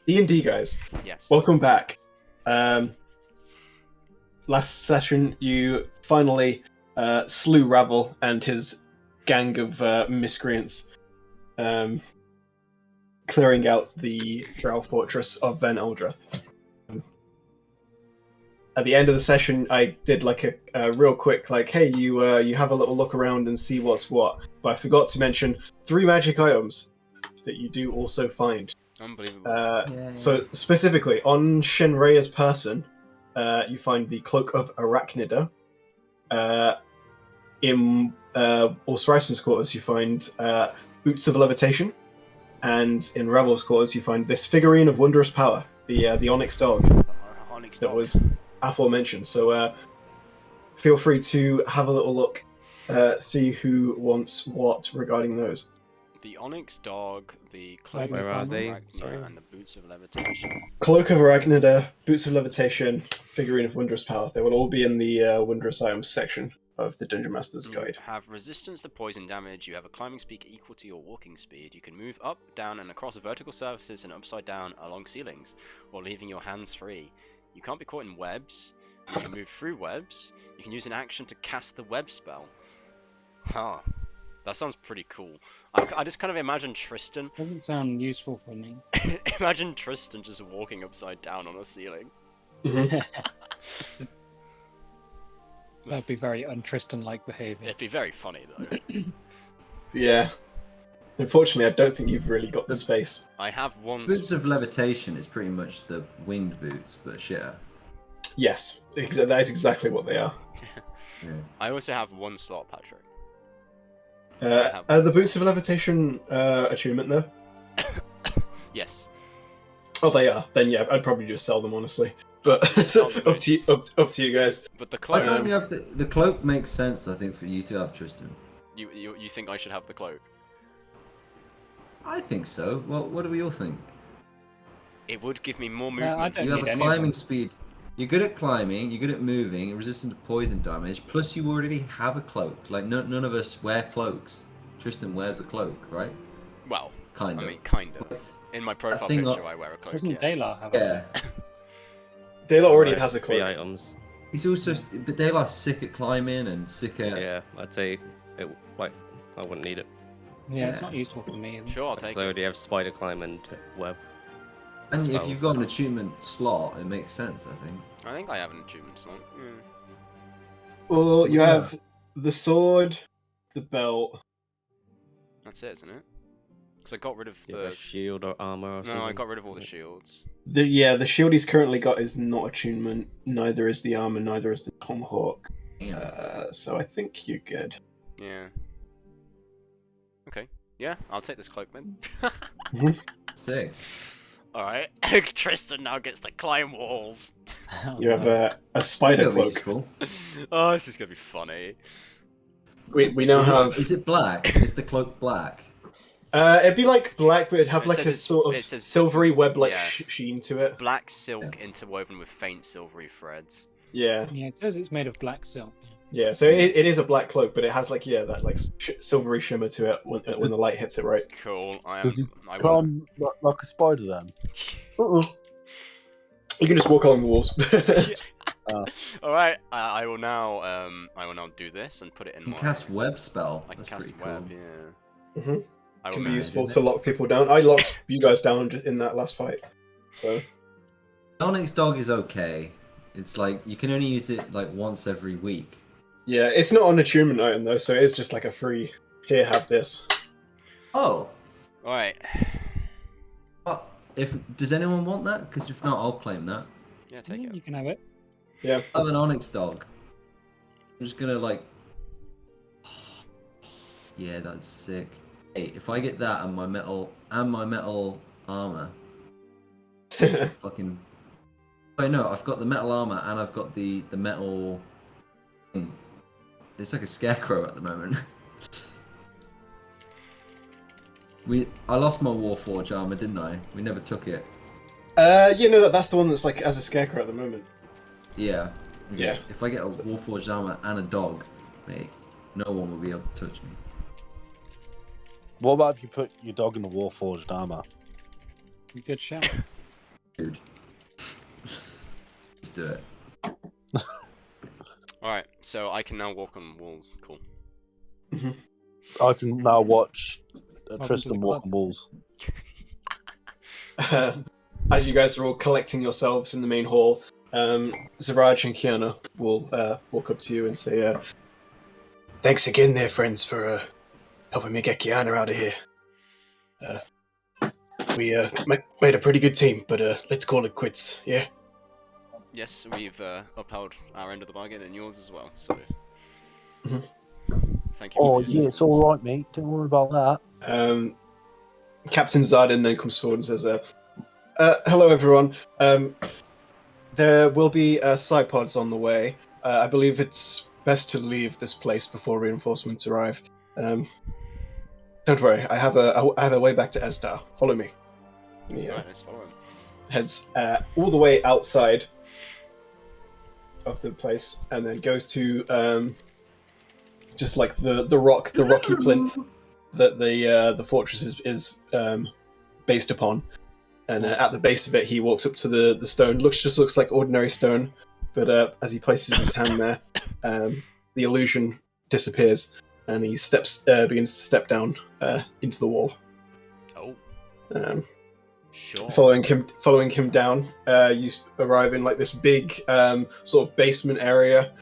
D&D guys, Yes. welcome back. Last session, you finally slew Ravel and his gang of miscreants, clearing out the Drow fortress of Ven Eldrith. At the end of the session, I did like a real quick, like, hey, you have a little look around and see what's what. But I forgot to mention 3 magic items that you do also find. Unbelievable. So specifically on Shenrea's person, you find the Cloak of Arachnida. In Ulsricen's quarters, you find Boots of Levitation, and in Ravel's quarters, you find this figurine of wondrous power, the Onyx dog Onyx that dog. was aforementioned. So feel free to have a little look, see who wants what regarding those. The Onyx dog, the Cloak Where of are they? Arachnia, Sorry. and the Boots of Levitation. Cloak of Arachnida, Boots of Levitation, Figurine of Wondrous Power. They will all be in the Wondrous Items section of the Dungeon Master's Guide. You have resistance to poison damage, you have a climbing speed equal to your walking speed, you can move up, down, and across vertical surfaces and upside down along ceilings, while leaving your hands free. You can't be caught in webs, you can move through webs, you can use an action to cast the web spell. Huh. That sounds pretty cool. I just kind of imagine Tristan. Doesn't sound useful for me. Imagine Tristan just walking upside down on a ceiling. Mm-hmm. That'd be very un-Tristan-like behaviour. It'd be very funny though. Yeah. Unfortunately, I don't think you've really got the space. I have one. Boots of Levitation is pretty much the winged boots, but shitter. Yes, that is exactly what they are. Yeah. I also have one slot, Patrick. The Boots of Levitation attunement, though? Yes. Oh, they are. Then yeah, I'd probably just sell them, honestly. But Sell them, up to you guys. But the I cloak. don't have the cloak makes sense. I think for you to have, Tristan. You think I should have the cloak? I think so. Well, what do we all think? It would give me more Yeah, movement. I don't You have need a any of climbing them. speed. You're good at climbing. You're good at moving. You're resistant to poison damage. Plus, you already have a cloak. Like none of us wear cloaks. Tristan wears a cloak, right? Well, Kind of. I mean, kind of. In my profile thing picture, up- I wear a cloak. Doesn't Yes. Daylar have Yeah. Dayla already Right, has a 3 cloak. items. He's also, but they're like sick at climbing and sick at. Yeah, I'd say it, like I wouldn't need it. Yeah, it's Yeah. not useful for me. Either. Sure, I'll take Because I it. already have spider climb and web. And if spells. you've got an attunement slot, it makes sense. I think. I think I have an achievement slot. Yeah. Well, you Yeah. have the sword, the belt. That's it, isn't it? Because I got rid of You have a the. shield or armor or something. No, I got rid of all the shields. The shield he's currently got is not attunement. Neither is the armor. Neither is the tomahawk. Damn. So I think you're good. Yeah. Okay. Yeah, I'll take this cloak then. Sick. Alright. Tristan now gets to climb walls. You have a spider That'll be cloak. useful. Oh, this is gonna be funny. We now have. Is it black? Is the cloak black? It'd be like black, but it'd have It like says a it's- sort it of says- silvery web-like yeah. sheen to it. Black silk interwoven with faint silvery threads. Yeah, Yeah, it says it's made of black silk. yeah. So it is a black cloak, but it has like that like silvery shimmer to it when the light hits it, right? Cool. I am. Does he I will. climb like a spider then? You can just walk along the walls. All right. I will now. I will now do this and put it in You my. can cast web spell. I can That's cast pretty cool. web. Yeah. Mhm. I will Can be now- useful to lock people down. I locked you guys down in that last fight. So Onyx dog is okay. It's like you can only use it like once every week. yeah, it's not an attunement item though, so it is just like a free. Here, have this. Oh, All right. if does anyone want that? Because if not, I'll claim that. Yeah, take Yeah, it. you can have it. Yeah. I have an onyx dog. I'm just gonna like. Yeah, that's sick. Hey, if I get that and my metal armor, fucking. I know I've got the metal armor and I've got the metal. Thing. It's like a scarecrow at the moment. I lost my Warforged armor, didn't I? We never took it. That's the one that's like as a scarecrow at the moment. Yeah. Yeah. If I get a Warforged armor and a dog, mate, no one will be able to touch me. What about if you put your dog in the Warforged armor? Good shout. Dude. Let's do it. Alright, so I can now walk on walls. Cool. I can now watch Welcome Tristan to the walk club. on walls. As you guys are all collecting yourselves in the main hall, Zaraj and Kiana will walk up to you and say, "Thanks again, there, friends, for helping me get Kiana out of here. We made a pretty good team, but let's call it quits. Yeah." Yes, we've upheld our end of the bargain and yours as well, so... Mhm. Thank you. for Oh your yeah, it's assistance. all right, mate. Don't worry about that. Captain Zardan then comes forward and says, "Hello, everyone. There will be pods on the way. I believe it's best to leave this place before reinforcements arrive. Don't worry, I have a way back to Esdar. Follow me." And he Right, let's follow him. heads all the way outside of the place, and then goes to just like the rocky plinth that the fortress is based upon. And at the base of it, he walks up to the stone. Looks like ordinary stone, but as he places his hand there, the illusion disappears, and he begins to step down into the wall. Oh, sure. Following him down, you arrive in like this big sort of basement area,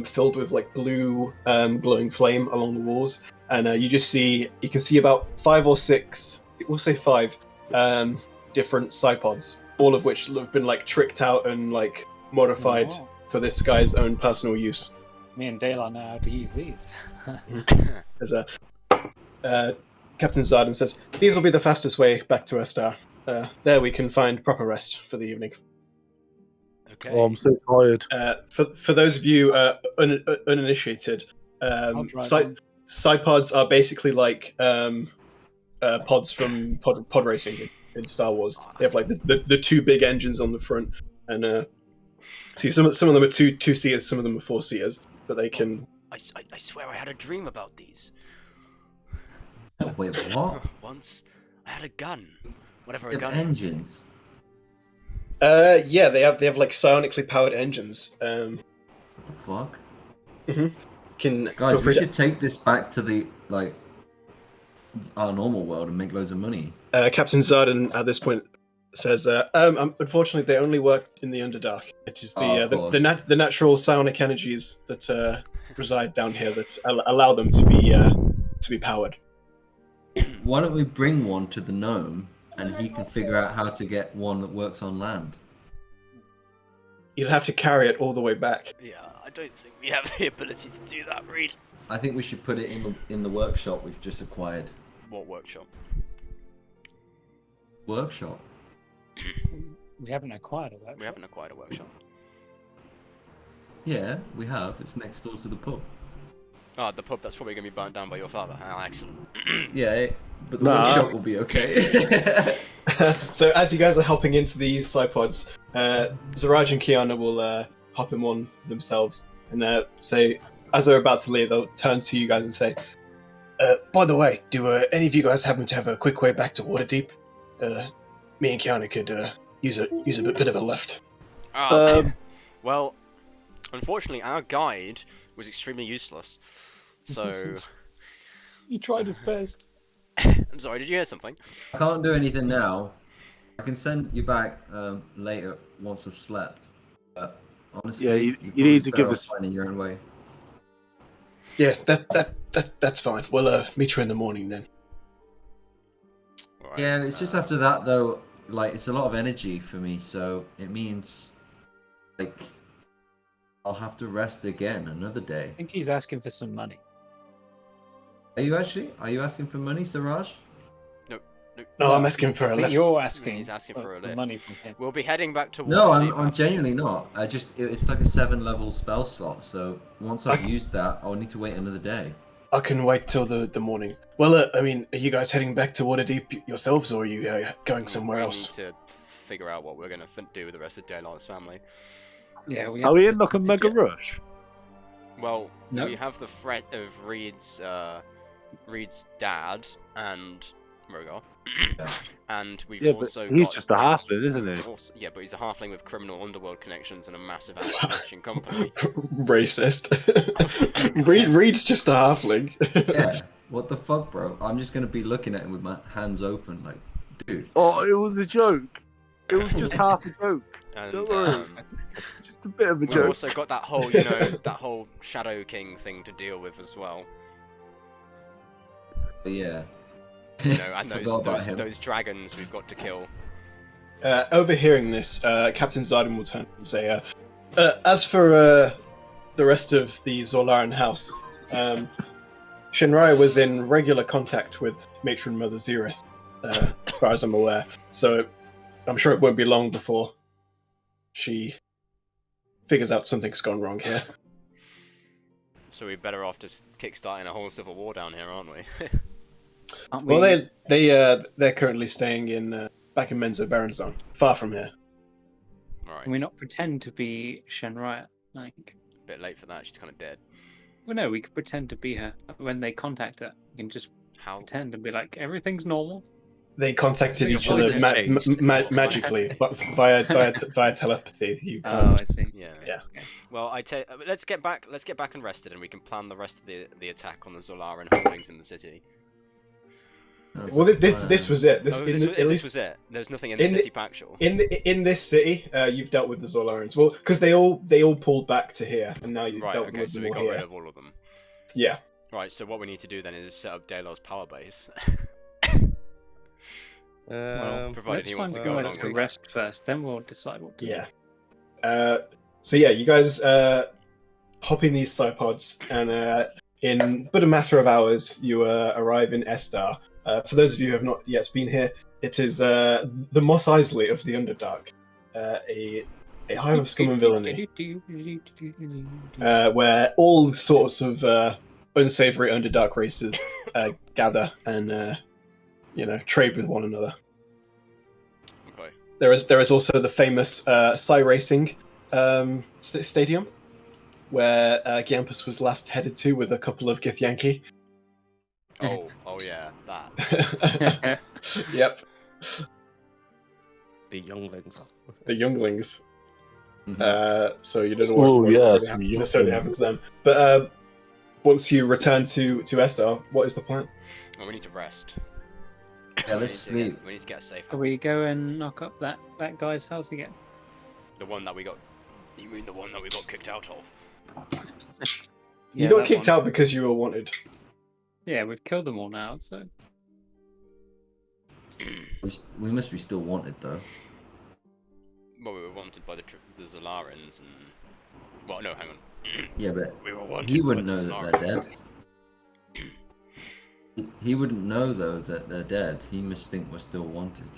filled with like blue glowing flame along the walls, and you can see about 5 or 6, we'll say 5, different Cypods, all of which have been like tricked out and like modified Wow. for this guy's own personal use. Me and Dale know how to use these. As Captain Zardan says, "These will be the fastest way back to Estar. There we can find proper rest for the evening." Okay. Oh, I'm so tired. For those of you uninitiated, I'll drive on. Cypods are basically like pods from pod racing in Star Wars. They have like the 2 big engines on the front, and see some of them are two seaters, some of them are 4 seaters, but they can. I swear I had a dream about these. Oh, wait, what? Once, I had a gun. Whatever a They have gun is. engines. Yeah, they have like psionically powered engines. What the fuck? Can Guys, feel we free to- should take this back to the our normal world and make loads of money. Captain Zardan at this point says, "Unfortunately, they only work in the Underdark. It is Of course. the natural psionic energies that reside down here that allow them to be powered." Why don't we bring one to the gnome and he can figure out how to get one that works on land? You'd have to carry it all the way back. Yeah, I don't think we have the ability to do that, Reed. I think we should put it in the workshop we've just acquired. What workshop? Workshop? We haven't acquired a workshop. We haven't acquired a workshop. Yeah, we have. It's next door to the pub. Ah, the pub that's probably going to be burnt down by your father. Oh, excellent. Yeah, but the Nah. workshop will be okay. So as you guys are hopping into these Cypods, Zaraj and Kiana will hop in one themselves and say, as they're about to leave, they'll turn to you guys and say, "By the way, do any of you guys happen to have a quick way back to Waterdeep? Me and Kiana could use a bit of a lift." Well, unfortunately, our guide was extremely useless. So, He tried his best. I'm sorry. Did you hear something? I can't do anything now. I can send you back later once I've slept. But honestly, Yeah, you you're need probably to give better off this- finding your own way. Yeah, that's fine. We'll meet you in the morning then. Alright, Yeah, it's just after that though. Like, it's a lot of energy for me, so it means like I'll have to rest again another day. I think he's asking for some money. Are you asking for money, Siraj? No, I'm asking for a I think lift. you're asking, He's asking for a lift. money from him. We'll be heading back to No, Waterdeep I'm after- genuinely not. It's like a 7-level spell slot, so once I've used that, I'll need to wait another day. I can wait till the morning. Well, I mean, are you guys heading back to Waterdeep yourselves, or are you going somewhere we else? need to figure out what we're going to do with the rest of Daylight's family. Yeah, we Are we in like a mega rush? Well, No. we have the threat of Reed's dad and Rogar. And we've Yeah, but also he's got... just a halfling, isn't he? Yeah, but he's a halfling with criminal underworld connections and a massive anti-poaching company. Racist. Reed's just a halfling. Yeah. What the fuck, bro? I'm just gonna be looking at him with my hands open, like, dude. Oh, it was a joke. It was just half a joke. And Don't worry. Just a bit of a we've joke. also got that whole, you know, that whole Shadow King thing to deal with as well. But yeah. You know, and Forgot about him. those dragons we've got to kill. Overhearing this, Captain Zardan will turn and say, as for the rest of the Zolaran house, Shinrai was in regular contact with Matron Mother Zerith, as far as I'm aware, so I'm sure it won't be long before she figures out something's gone wrong here. So we're better off just kickstarting a whole civil war down here, aren't we? Aren't we? Well, they're currently staying in back in Menzo Baronzon, far from here. Alright. Can we not pretend to be Shenraya? Like, A bit late for that, she's kind of dead. well, no, we could pretend to be her. When they contact her, we can just How? pretend and be like, everything's normal. They contacted Your each voice other has changed. magically, but via telepathy. You Oh, can't. I see. Yeah. Yeah. Well, let's get back and rested, and we can plan the rest of the attack on the Zolaran holdings in the city. Well, this was it. This, Oh, in this, the- was, at this least was it. There's nothing in in the the- city factual. in this city, you've dealt with the Zolarans. Well, because they all pulled back to here, and now you've Right. dealt Okay. with So them we all got here. rid of all of them. Yeah. Right. So what we need to do then is set up Dalar's power base. Well, provided let's he wants find to go somewhere along to with it. rest first, then we'll decide what to Yeah. do. So yeah, you guys hop in these Cypods, and in but a matter of hours, you arrive in Estar. For those of you who have not yet been here, it is the Mos Eisley of the Underdark, a hive of scum and villainy, where all sorts of unsavory Underdark races gather and trade with one another. Okay. There is also the famous Psy Racing stadium, where Giampus was last headed to with a couple of Githyanki. Oh yeah, that. Yep, The younglings. the younglings. Mhm. So you don't know what Oh, what's yeah, going some to necessarily younglings. happen to them. But once you return to Estar, what is the plan? Well, we need to rest. Yeah, let's sleep. We need to get a safe Shall house. we go and knock up that guy's house again? The one that we got. You mean the one that we got kicked out of? You got that kicked one. out because you were wanted. Yeah, we've killed them all now, so We must be still wanted though. Well, we were wanted by the Zolarans and. Well, no, hang on. Yeah, but We were wanted he by wouldn't the know that they're Zolarans. dead. He wouldn't know though that they're dead. He must think we're still wanted,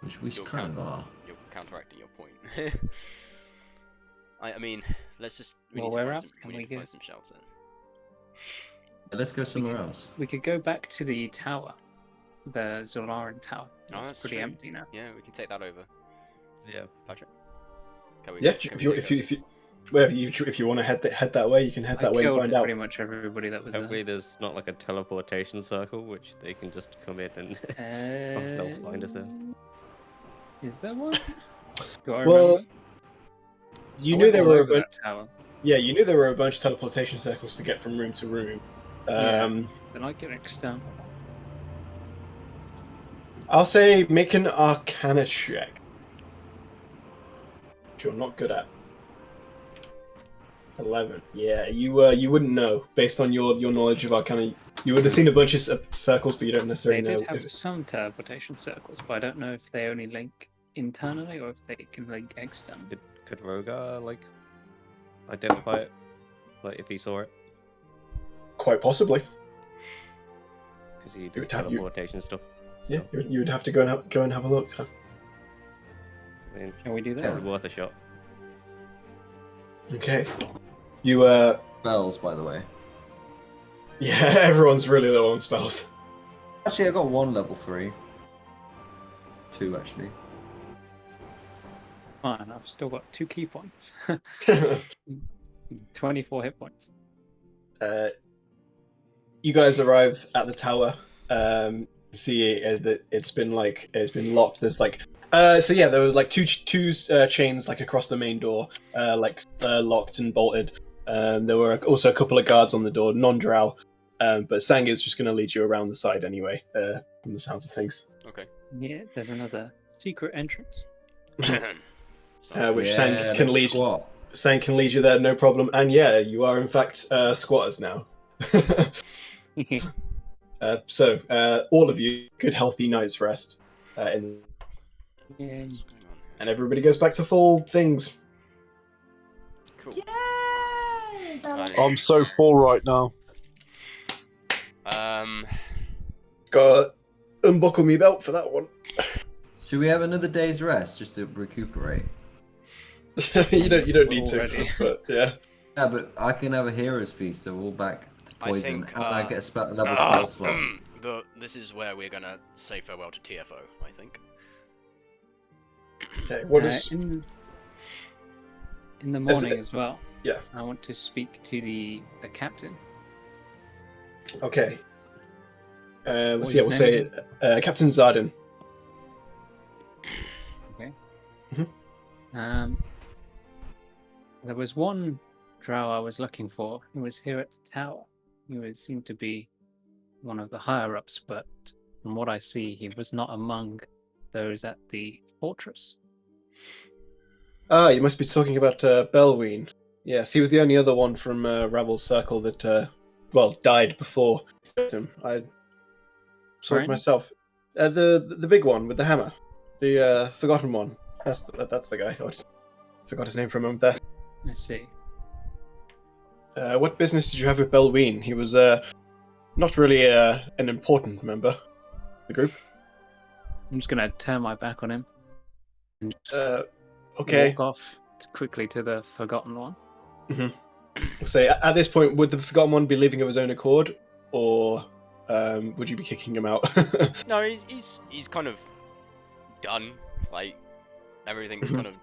which we You're kind of are. You're counteracting your point. I mean, let's just. We Well, need to where find else some, can we we need to go? find some shelter. Yeah, let's go somewhere else. we could go back to the tower, the Zolaran tower. Oh, It's that's pretty true. empty now. Yeah, we can take that over. Yeah. Patrick. Can we, Yeah, can if we you take if you wherever if you want to head that way, you can head that way and killed find out. pretty much everybody that was Hopefully there's not like a teleportation circle which they can just come in and there. they'll find us there. Is there one? Do I Well, remember? You I knew went there all were over that tower. Yeah, you knew there were a bunch of teleportation circles to get from room to room. Then I get external. I'll say make an Arcana check. Which you're not good at. 11. Yeah, you wouldn't know based on your knowledge of Arcana. You would have seen a bunch of circles, but you don't They necessarily know. did have some teleportation circles, but I don't know if they only link internally or if they can link externally. Could Rogar like identify it? Like if he saw it? Quite possibly. Because he does would have- you- teleportation stuff. So, Yeah, you would have to go and have a look. Huh? I mean, Can we do that? probably worth a shot. Okay. You Spells, by the way. yeah, everyone's really low on spells. Actually, I got one level 3. 2 actually. Fine, I've still got 2 key points. 24 hit points. You guys arrive at the tower. see that it's been locked. There's like so yeah, there was like two chains like across the main door, locked and bolted. There were also a couple of guards on the door, non-drow. But Sang is just going to lead you around the side anyway, from the sounds of things. Okay. Yeah, there's another secret entrance. Which Yeah, Sang can let's lead. squat. Sang can lead you there, no problem. And yeah, you are in fact squatters now. So all of you, good healthy night's rest, and Yeah. everybody goes back to full things. Cool. I'm so full right now. Got unbuckle me belt for that one. Should we have another day's rest just to recuperate? you don't need Already. to, but yeah. Yeah, but I can have a hero's feast, so we're all back to I poison. think, and I get a level spell slot. This is where we're gonna say farewell to TFO, I think. Okay, what is? in the Is morning it- as well? Yeah. I want to speak to the captain. Okay. What's We'll his say Captain Zarden. Okay. Mhm. There was one drow I was looking for who was here at the tower. He seemed to be one of the higher ups, but from what I see, he was not among those at the fortress. Ah, you must be talking about Belween. Yes, he was the only other one from Ravel's circle that, died before him. I saw it Right. myself. The big one with the hammer, the forgotten one. That's the guy. I forgot his name for a moment there. I see. What business did you have with Belween? He was not really an important member of the group. I'm just gonna turn my back on him and just Okay. walk off quickly to the forgotten one. Say at this point, would the forgotten one be leaving of his own accord, or would you be kicking him out? No, he's kind of done. Like everything's kind of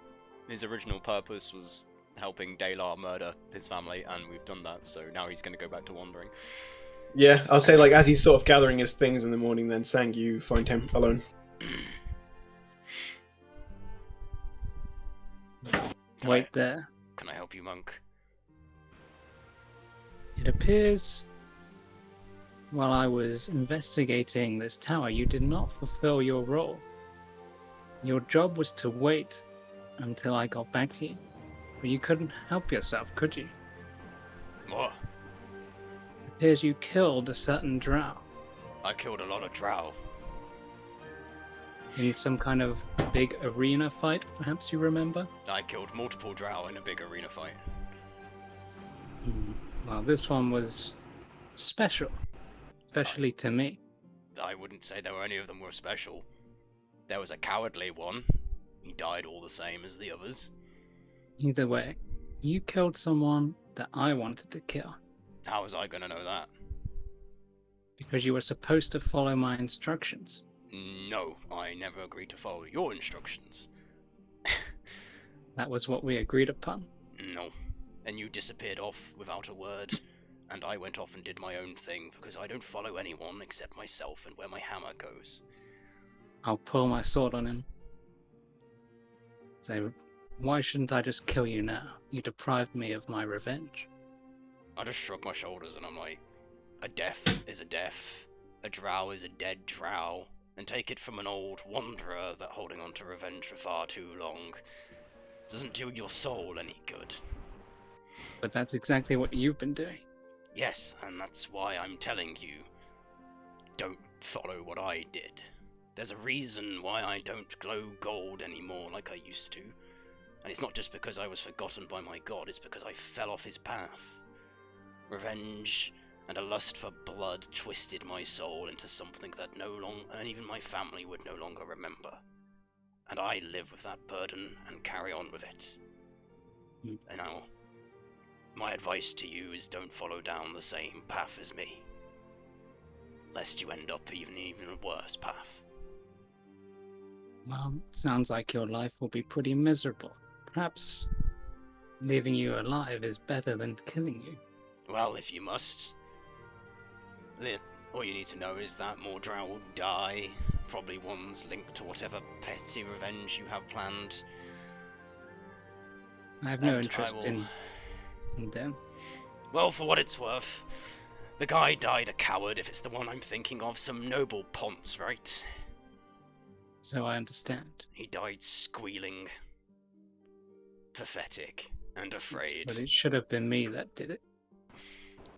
his original purpose was helping Dalar murder his family, and we've done that. So now he's going to go back to wandering. Yeah, I'll say like as he's sort of gathering his things in the morning, then Sang, you find him alone. Wait there. Can I help you, monk? It appears while I was investigating this tower, you did not fulfill your role. Your job was to wait until I got back to you. But you couldn't help yourself, could you? What? It appears you killed a certain drow I killed a lot of drow. in some kind of big arena fight, perhaps you remember? I killed multiple drow in a big arena fight. Well, this one was special, especially to me. I wouldn't say there were any of them were special. There was a cowardly one. He died all the same as the others. Either way, you killed someone that I wanted to kill How was I gonna know that? because you were supposed to follow my instructions. No, I never agreed to follow your instructions. That was what we agreed upon. No. And you disappeared off without a word, and I went off and did my own thing because I don't follow anyone except myself and where my hammer goes. I'll pull my sword on him. Say, why shouldn't I just kill you now? You deprived me of my revenge. I just shrug my shoulders and I'm like, a death is a death, a drow is a dead drow, and take it from an old wanderer that holding on to revenge for far too long doesn't do your soul any good. But that's exactly what you've been doing. Yes, and that's why I'm telling you, don't follow what I did. There's a reason why I don't glow gold anymore like I used to. And it's not just because I was forgotten by my god, it's because I fell off his path. Revenge and a lust for blood twisted my soul into something that and even my family would no longer remember. And I live with that burden and carry on with it. And now, my advice to you is don't follow down the same path as me, lest you end up even a worse path. Well, it sounds like your life will be pretty miserable. Perhaps leaving you alive is better than killing you. Well, if you must. all you need to know is that more drow will die. Probably ones linked to whatever petty revenge you have planned. I have no And interest I will- in them. Well, for what it's worth, the guy died a coward, if it's the one I'm thinking of. Some noble ponce, right? So I understand. He died squealing. Pathetic and afraid. But it should have been me that did it.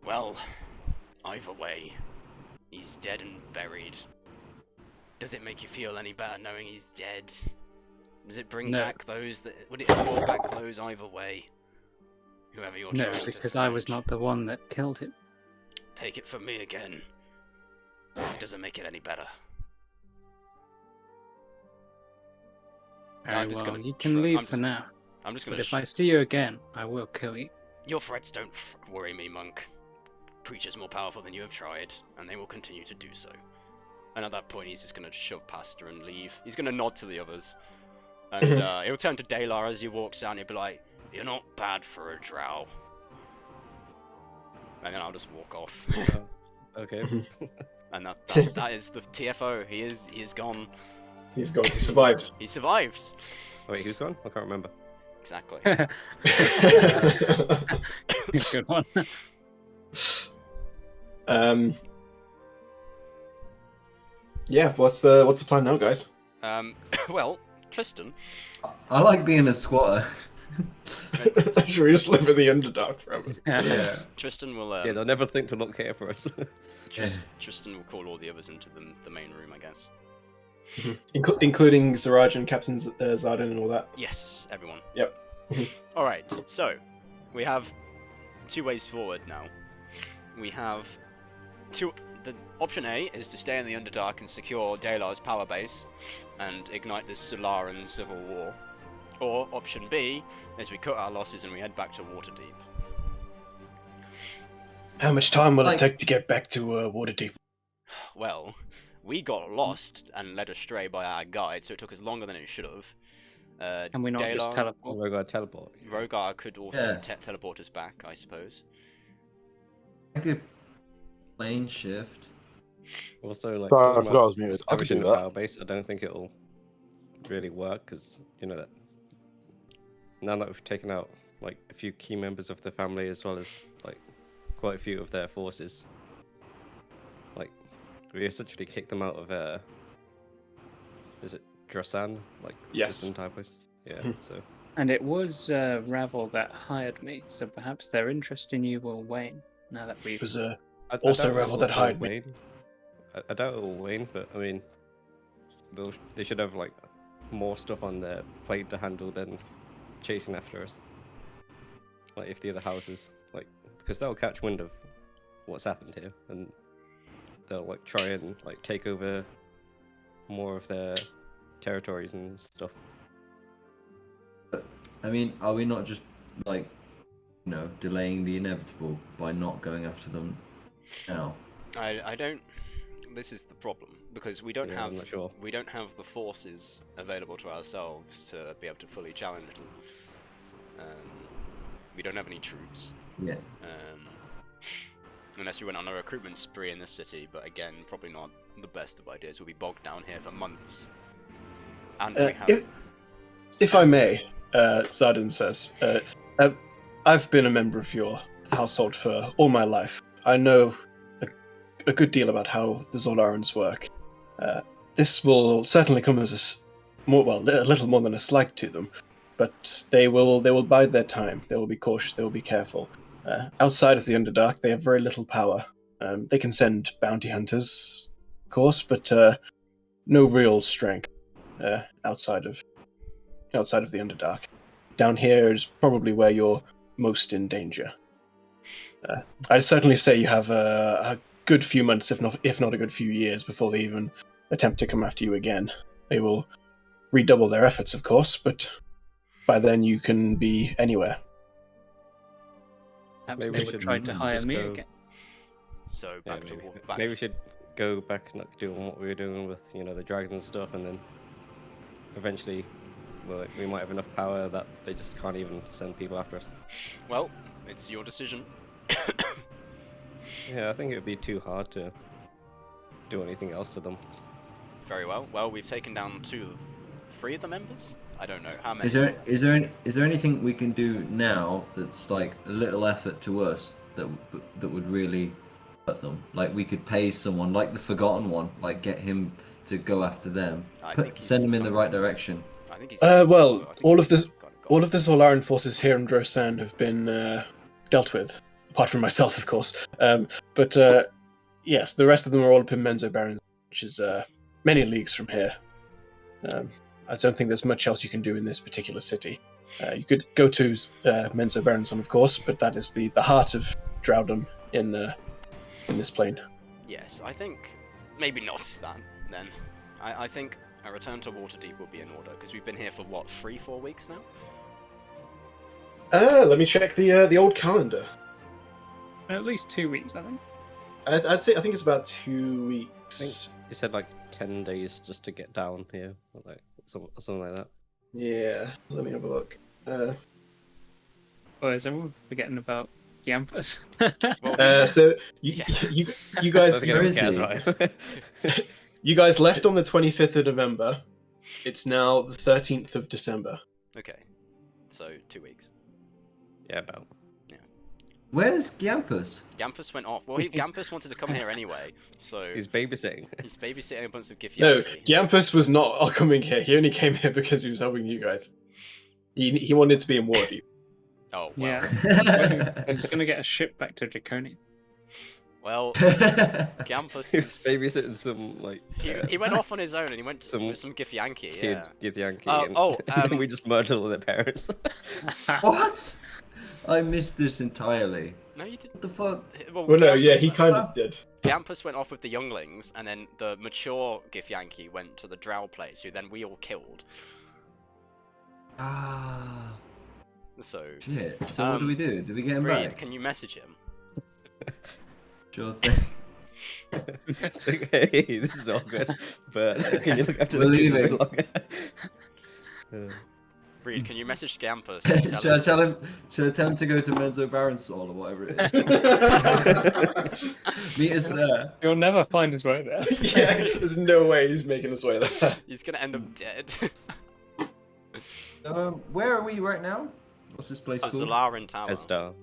Well, either way, he's dead and buried. Does it make you feel any better knowing he's dead? Does it bring No. back those that... Would it bring back those either way? Whoever you're No, trying to because I was avenge. not the one that killed him. Take it from me again. It doesn't make it any better. Very I'm just well, gonna you tr- can leave I'm for just- now. I'm just But gonna... if I see you again, I will kill you. Your threats don't worry me, monk. Preacher's more powerful than you have tried, and they will continue to do so. And at that point, he's just gonna shove past her and leave. He's gonna nod to the others. And he'll turn to Dalar as he walks out and he'll be like, "You're not bad for a drow." And then I'll just walk off. Okay. And that is the TFO. He is gone. He's gone. He survived. He survived. Wait, who's gone? I can't remember. Exactly. Good one. Yeah. What's the plan now, guys? Well, Tristan. I like being a squatter. Should we just live in the Underdark forever? Yeah. Tristan will. Yeah, they'll never think to look here for us. Tristan will call all the others into the main room, I guess. Including Zaraj and Captain Zardan and all that. Yes, everyone. Yep. All right. So we have two ways forward now. We have two. The option A is to stay in the Underdark and secure Dalar's power base and ignite this Solaran civil war. Or option B is we cut our losses and we head back to Waterdeep. How much time will Like- it take to get back to Waterdeep? Well, we got lost and led astray by our guide, so it took us longer than it should have. Can we not just Dalar- teleport? We're gonna teleport. Rogar could also Yeah. teleport us back, I suppose. I could plane shift. Also, like, Sorry, I talking forgot I about was muted. I could establishing do the that. power base, I don't think it'll really work because you know that now that we've taken out like a few key members of the family as well as like quite a few of their forces, like we essentially kicked them out of is it Drosan? Like Yes. some type of yeah. So And it was Ravel that hired me, so perhaps their interest in you will wane now that It we've... was I Also doubt Revel it'll that hired me. wane. I doubt it will wane, but I mean, they should have like more stuff on their plate to handle than chasing after us. Like if the other houses, like, because they'll catch wind of what's happened here, and they'll like try and like take over more of their territories and stuff. I mean, are we not just like, you know, delaying the inevitable by not going after them now? I don't. This is the problem because we don't Yeah, have I'm not sure. we don't have the forces available to ourselves to be able to fully challenge them. We don't have any troops. Yeah. Unless we went on a recruitment spree in this city, but again, probably not the best of ideas. We'll be bogged down here for months. And we have. if I may, Zardan says, I've been a member of your household for all my life. I know a good deal about how the Zolarans work. This will certainly come as a little more than a slight to them, but they will bide their time. They will be cautious. They will be careful. Outside of the Underdark, they have very little power. They can send bounty hunters, of course, but no real strength outside of the Underdark. Down here is probably where you're most in danger. I'd certainly say you have a good few months, if not a good few years, before they even attempt to come after you again. They will redouble their efforts, of course, but by then you can be anywhere. Perhaps Maybe they we would should try to hire just me go- again. So Yeah, back to maybe. back. Maybe we should go back and like, do what we were doing with the dragons and stuff, and then eventually, well, we might have enough power that they just can't even send people after us. Well, it's your decision. Yeah, I think it would be too hard to do anything else to them. Very well. Well, we've taken down 3 of the members. I don't know how many. Is there anything we can do now that's like a little effort to us that would really hurt them? Like we could pay someone, like the Forgotten One, like get him to go after them, send him in the right direction. I think he's. Well, all of the Zolaran forces here in Drosan have been dealt with, apart from myself, of course. But yes, the rest of them are all up in Menzo Barons, which is many leagues from here. I don't think there's much else you can do in this particular city. You could go to Menzo Baronson, of course, but that is the heart of Drowdom in this plane. Yes, I think maybe not that then. I think a return to Waterdeep will be in order because we've been here for what 3-4 weeks now. Let me check the old calendar. At least 2 weeks, I think. I think it's about 2 weeks. You said like 10 days just to get down here, or like something like that. Yeah, let me have a look. Or is everyone forgetting about Yampus? So you guys, Don't think anyone cares, right? you guys left on the 25th of November. It's now the 13th of December. Okay, so 2 weeks. Yeah, about. Where's Gampus? Gampus went off. Well, Gampus wanted to come here anyway, so He's babysitting. he's babysitting a bunch of Githyanki. No, Gampus was not coming here. He only came here because he was helping you guys. He wanted to be in Waterdeep. Oh, well. Yeah. He's going to get a ship back to Draconia. Well, Gampus He was is... babysitting some like. He went off on his own and he went to Some some Githyanki, Kid, yeah. Githyanki, and then we just murdered all their parents. What? I missed this entirely. No, you didn't. What the fuck? Well, no, yeah, Gampus he went- kind of did. Gampus went off with the younglings, and then the mature Githyanki went to the Drow place, who then we all killed. Ah, So, shit. So what do we do? Do we get him Reed, back? can you message him? Sure thing. It's like, hey, this is all good, but can you look after We're the kids a leaving. bit longer? Reed, can you message Gampus? And Should I tell him... tell him? Should I tell him to go to Menzo Baronsol or whatever it is? Meet us there. You'll never find his way there. Yeah, there's no way he's making his way there. He's gonna end up dead. Where are we right now? What's this place called? Zolaran Tower. Estar.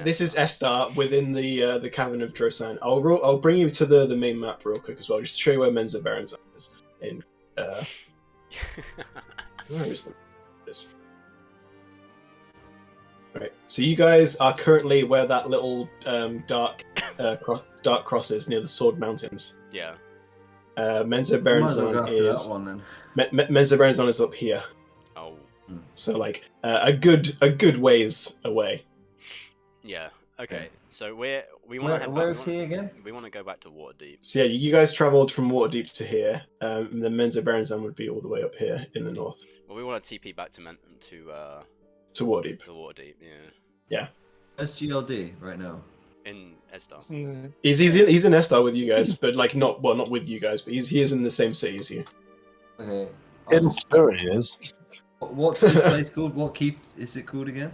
This is Estar within the Cavern of Drosan. I'll bring you to the main map real quick as well, just to show you where Menzo Baronson is. In where is the this? Right. So you guys are currently where that little dark cross is near the Sword Mountains. Yeah. Menzo Might as well go Baronson after is that one then. Menzo Baronson is up here. Oh. So like a good ways away. Yeah. Okay. So we want to head back. Where's he again? We want to go back to Waterdeep. So yeah, you guys travelled from Waterdeep to here, and then Menzo Baronson would be all the way up here in the north Well, we want to TP back to to Waterdeep. the Waterdeep. Yeah. Where's GLD right now? In Estar. He's in Estar with you guys, but like not with you guys, but he is in the same city as you. Okay. In spirit, he is. What's this place called? What keep is it called again?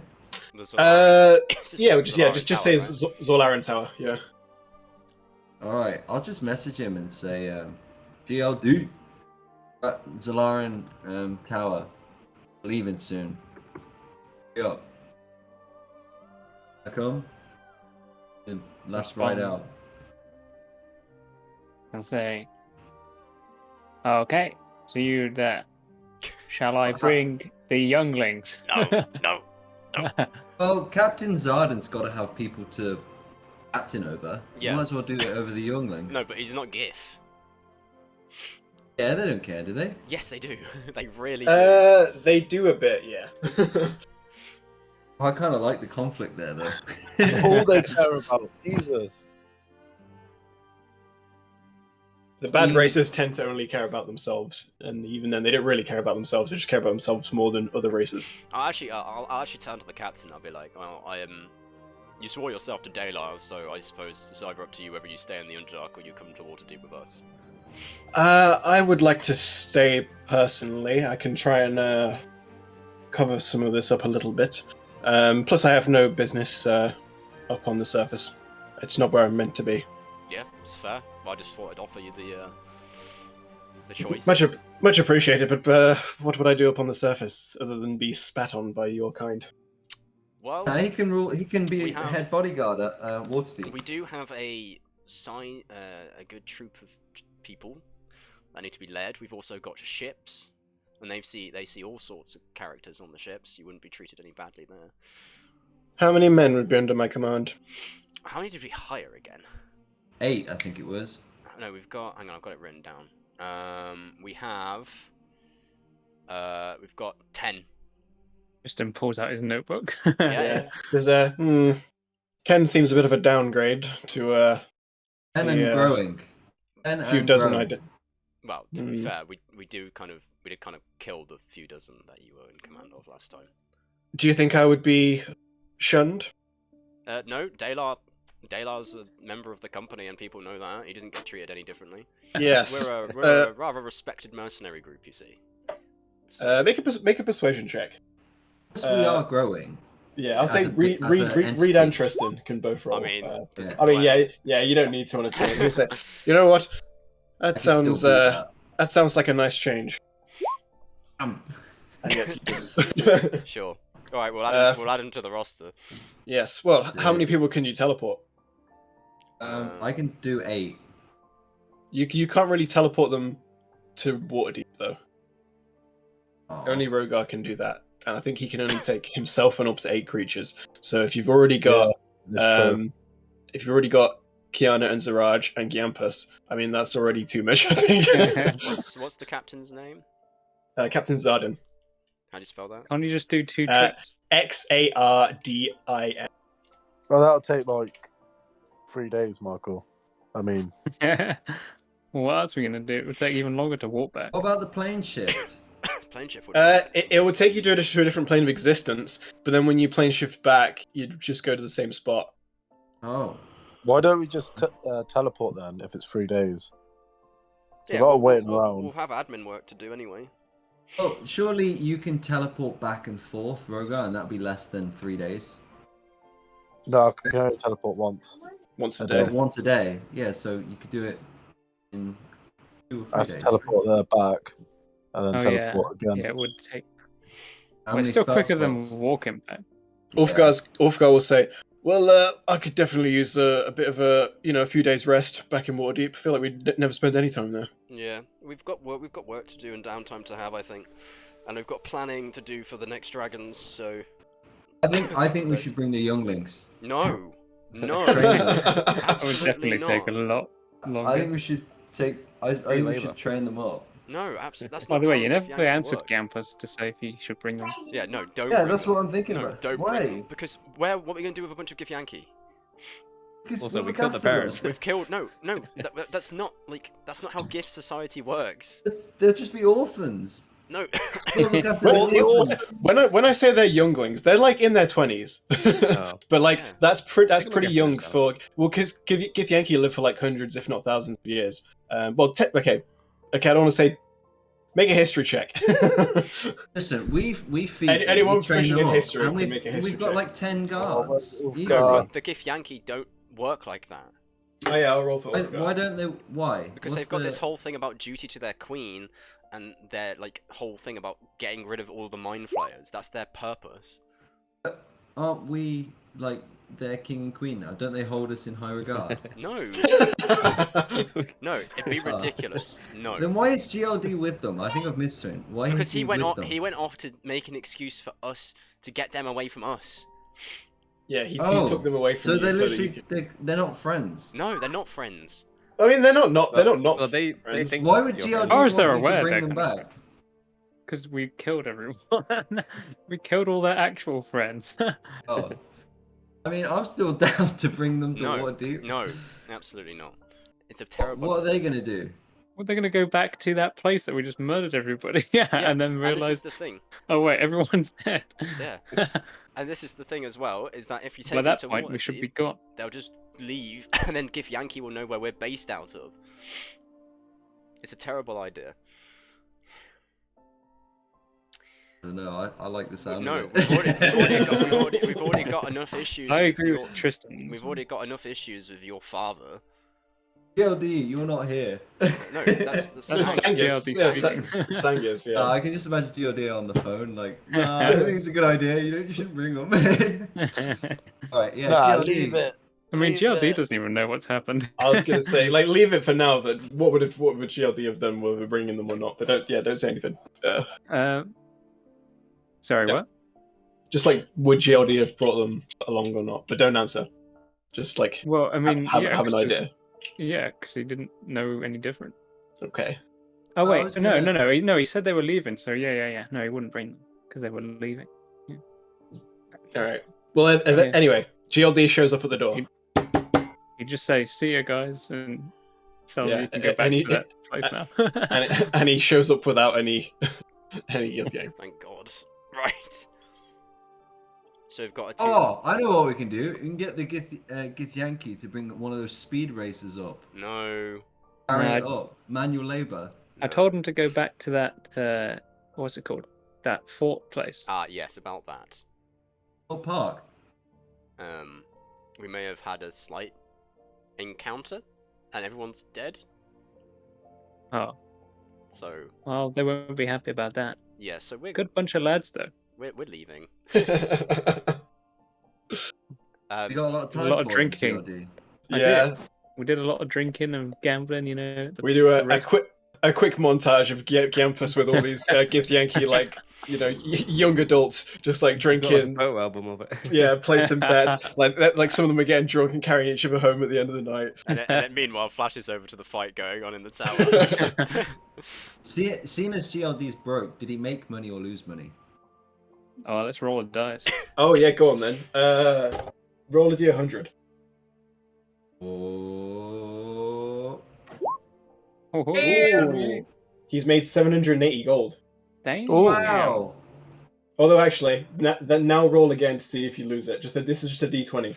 The Zolaran- Yeah, the just Zolaran say Tower, right? Zolaran Tower. Yeah. All right, I'll just message him and say, GLD, Zolaran Tower, leaving soon. Yo, I come. The last ride out. I'll say, okay, so you there. Shall I bring the younglings? No. Well, Captain Zarden's got to have people to captain over. Yeah. You might as well do it over the younglings. No, but he's not Gith. Yeah, they don't care, do they? Yes, they do. They really do. They do a bit, yeah. I kind of like the conflict there, though. It's all they care about. Jesus. The bad races tend to only care about themselves, and even then, they don't really care about themselves. They just care about themselves more than other races. I'll actually turn to the captain. I'll be like, well, you swore yourself to Daylar, so I suppose it's either up to you whether you stay in the Underdark or you come to Waterdeep with us. I would like to stay personally. I can try and cover some of this up a little bit. Plus, I have no business up on the surface. It's not where I'm meant to be. Yeah, it's fair. I just thought I'd offer you the choice. Much appreciated, but what would I do up on the surface other than be spat on by your kind? Well, He can rule. He can be We have- head bodyguard at Waterdeep. we do have a good troop of people that need to be led. We've also got ships, and they see all sorts of characters on the ships. You wouldn't be treated any badly there. How many men would be under my command? How many did we hire again? 8, I think it was. No, we've got. Hang on, I've got it written down. We've got 10. Tristan pulls out his notebook. Yeah. There's 10 seems a bit of a downgrade to 10 and Yeah. growing. 10 a few and dozen. growing. Well, to be Mm. fair, we did kind of kill the few dozen that you were in command of last time. Do you think I would be shunned? No, Dalar's a member of the company, and people know that. He doesn't get treated any differently. Yes. We're a rather respected mercenary group, you see. So, Make a persuasion check. Yes, we are growing. Yeah, I'll As say a- Reed as a Reed and entity. Tristan can both roll. I mean, does yeah. it- I mean, do I- yeah, you don't need to on a three. You say, you know what? I That can still sounds do that. that sounds like a nice change. Um, And yet, Sure. All right, we'll add him to the roster. yes. Well, That's how it. many people can you teleport? I can do 8. You can't really teleport them to Waterdeep though. Aw. Only Rogar can do that, and I think he can only take himself and up to 8 creatures. So if you've already got That's true. if you've already got Kiana and Zaraj and Giampus, I mean that's already too much. I think. What's the captain's name? Captain Zardin. How do you spell that? Can't you just do 2 Uh, trips? Xardin. Well, that'll take like 3 days, Michael. I mean, What else are we gonna do? It would take even longer to walk back. What about the plane shift? Plane shift would. It will take you to a different plane of existence, but then when you plane shift back, you'd just go to the same spot. Oh. why don't we just teleport then if it's 3 days? So Yeah, a lot of waiting we'll around. have admin work to do anyway. Oh, surely you can teleport back and forth, Rogar, and that'll be less than 3 days. No, I can only teleport once. Once a I day. don't- Once a day. Yeah, so you could do it in 2 or 3 I have to days. teleport there back and then Oh, yeah. teleport again. Yeah, it would take. How Well, it's many still spell quicker than slots? walking back. Ulfgar will say, "Well, I could definitely use a bit of a few days rest back in Waterdeep. I feel like we never spent any time there." Yeah, we've got work to do and downtime to have, I think, and we've got planning to do for the next dragons. So I think we should bring the younglings. no, no, Train them. That would absolutely definitely take a not. lot longer. I think we should take. I think we labor. should train them up. No, absolutely. That's By not the way, how you Gith never Yanks answered work. Gampus to say if you should bring them. Yeah, no, don't. Yeah, bring that's them. what I'm thinking No, about. don't Why? bring them, because what are we going to do with a bunch of Gith Yankee? Because Also, we'll we look killed the after them. bears. We've killed no. That's not how Gith society works. They'll just be orphans. No. We'll look after Well, the orphans. when I say they're younglings, they're like in their 20s. Oh. But like Yeah. that's They can pretty look young after for because Githyanki live for like hundreds, if not thousands of years. Okay, I don't want to say. Make a history check. Listen, we feed them, Anyone we train proficient them in up, history and can make a history we've got check. like 10 guards. we've Easy. got- The Gith Yankee don't work like that. Oh yeah, I'll roll for Why don't they? Why? Because What's they've got the- this whole thing about duty to their queen, and their like whole thing about getting rid of all the mind flayers. That's their purpose. Aren't we like their king and queen now? Don't they hold us in high regard? No, no, it'd be ridiculous. No, Then why is GLD with them? I think I've missed something. Why because is he went with off. them? He went off to make an excuse for us to get them away from us. Yeah, he Oh, took them away from So you. they're So that literally you could... they're not friends. No, they're not friends. I mean, they're not. They're not. Well, they friends. think. Why would you're GLD friends. Or as want they're me aware, to bring they're them gonna- back? Because we killed everyone. We killed all their actual friends. Oh. I mean, I'm still down to bring them to No, Waterdeep. no, absolutely not. It's a terrible. What are they gonna do? Well, they're gonna go back to that place that we just murdered everybody. Yeah, Yeah, and then and this is realize, the thing. oh wait, everyone's dead. Yeah, and this is the thing as well. Is that if you take By them that to point, we should be Waterdeep, gone. they'll just leave, and then Gith Yankee will know where we're based out of. It's a terrible idea. I don't know. I like the sound. No, of it. we've already got enough issues. I with agree your- with Tristan. We've already got enough issues with your father. GLD, you're not here. No, that's That's Sang. Sangus. GLD Yeah, speaking. Sangus, yeah. I can just imagine GLD on the phone, like, nah, I don't think it's a good idea. You shouldn't bring them. All right, yeah, Nah, GLD. leave it. I mean, Leave GLD it. doesn't even know what's happened. I was gonna say, like, leave it for now. But what would GLD have done, whether we're bringing them or not? But don't say anything. Sorry, Yeah. what? Just like, would GLD have brought them along or not? But don't answer. Just like, Well, I mean, have yeah, an 'cause idea. Yeah, because he didn't know any different. Okay. Oh I wait, was no, gonna- no. He said they were leaving. So yeah. No, he wouldn't bring them because they were leaving. All right. Well, Yeah. anyway, GLD shows up at the door. He'd just say, "See you guys," and tell Yeah, them you can go back and he- to that place now. and he shows up without any Githyanki. Thank God. Right. So we've got a two. Oh, I know what we can do. We can get the Githyanki to bring one of those speed racers up. No. Carry No, it up. Manual labor. I told him to go back to that. What's it called? That fort place. Ah, yes, about that. Oh, park. We may have had a slight encounter, and everyone's dead. Oh, So well, they won't be happy about that. yeah, so we're Good bunch of lads, though. we're leaving. We got a lot of time lot of for it, drinking. GLD. I Yeah, did. We did a lot of drinking and gambling. You know. we do the a race- quick montage of Giampus with all these Githyanki, like, young adults just like He's got, like, a drinking. photo album of it. Yeah, placing bets. Like some of them are getting drunk and carrying each other home at the end of the night. And it meanwhile flashes over to the fight going on in the tower. Seeing as GLD's broke, did he make money or lose money? Oh, let's roll a dice. Oh yeah, go on then. Roll a d100. Oh. Oh, Ooh. He's made 780 gold. damn. Oh, Wow. Although actually, now roll again to see if you lose it. This is just a d20.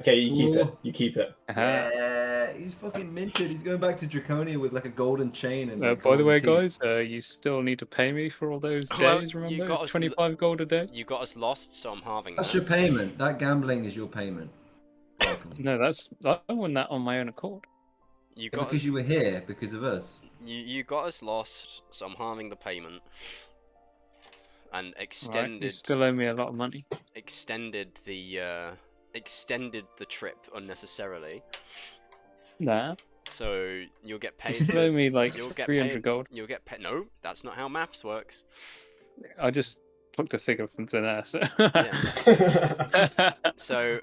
Okay, you keep it. Ooh. You keep it. Uh-huh. Yeah, he's fucking minted. He's going back to Draconia with like a golden chain and. like, By the golden way, teeth. guys, you still need to pay me for all those Well, days. you Remember, got it's us 25 gold a day. You got us lost, so I'm halving That's that. your payment. That gambling is your payment. Welcome. No, I won that on my own accord. You Yeah, got because you were here because of us. you got us lost, so I'm halving the payment. And Right? You extended still owe me a lot of money. extended the trip unnecessarily. Nah, So you'll get you paid. still owe me like You'll get 300 paid. gold. You'll get paid. No, that's not how maths works. I just plucked a figure from thin air. So. So,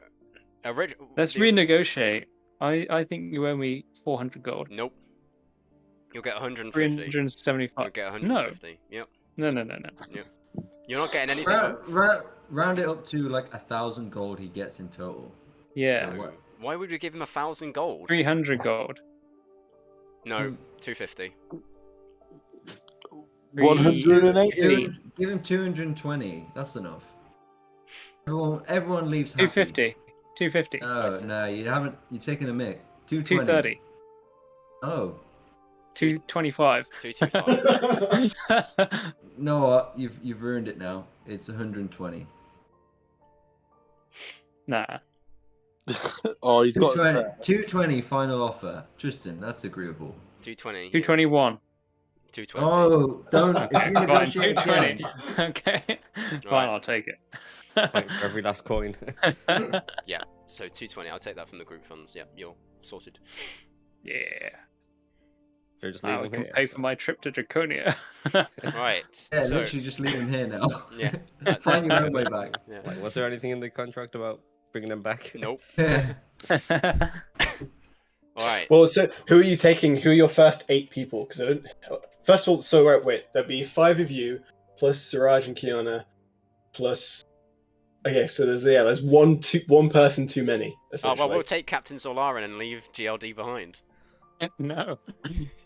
Let's renegotiate. I think you owe me 400 gold. Nope. You'll get 150. 375. You'll get 150. Yep. No. You're not getting anything. Round it up to like 1,000 gold he gets in total. Yeah, What? Why would we give him 1,000 gold? 300 gold. No, 250. 180. Give him 220. That's enough. Everyone leaves happy. 250. 250. No, you haven't. You've taken a mick. 220. 230. Oh. 225. 225. No, what? You've ruined it now. It's 120. Nah. Oh, he's got. 220 final offer. Tristan, that's agreeable. 220. 221. 220. Oh, don't. If Okay, you fine. negotiate 220. again, Okay. Fine, Right. I'll take it. Like for every last coin. Yeah, so 220. I'll take that from the group funds. Yep, you're sorted. Yeah. Should I just Now leave I him can here? pay for my trip to Draconia. Right. yeah, so, literally just leave him here now. Yeah. Find your own way back. Yeah. Like, was there anything in the contract about bringing them back? Nope. Oh. All right. Well, so who are you taking? Who are your first 8 people? Because I don't. First of all, so wait, there'd be 5 of you plus Siraj and Kiana, plus. Okay, so there's one person too many. Oh, Essentially. well, we'll take Captain Solarin and leave GLD behind. No.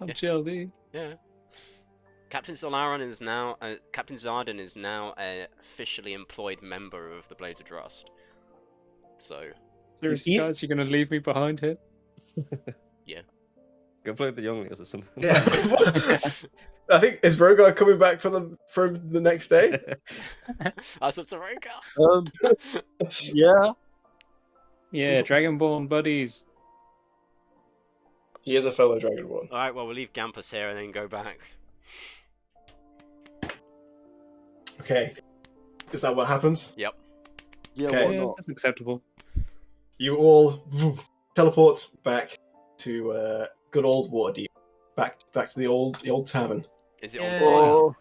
I'm GLD. Yeah. Captain Solarin is now Captain Zardan is now an officially employed member of the Blades of Drrust. So Seriously, guys, you're going to leave me behind here? Go play with the younglings or something. Yeah. I think is Rogar coming back from the next day. that's up to Rogar. Yeah. Yeah, Dragonborn buddies. He is a fellow Dragonborn. Alright, well, we'll leave Gampus here and then go back. Okay. Is that what happens? Yep. Yeah, Okay. why Yeah, not? that's acceptable. You all teleport back to good old Waterdeep. Back to the old tavern. Is it on Yeah. fire? Oh,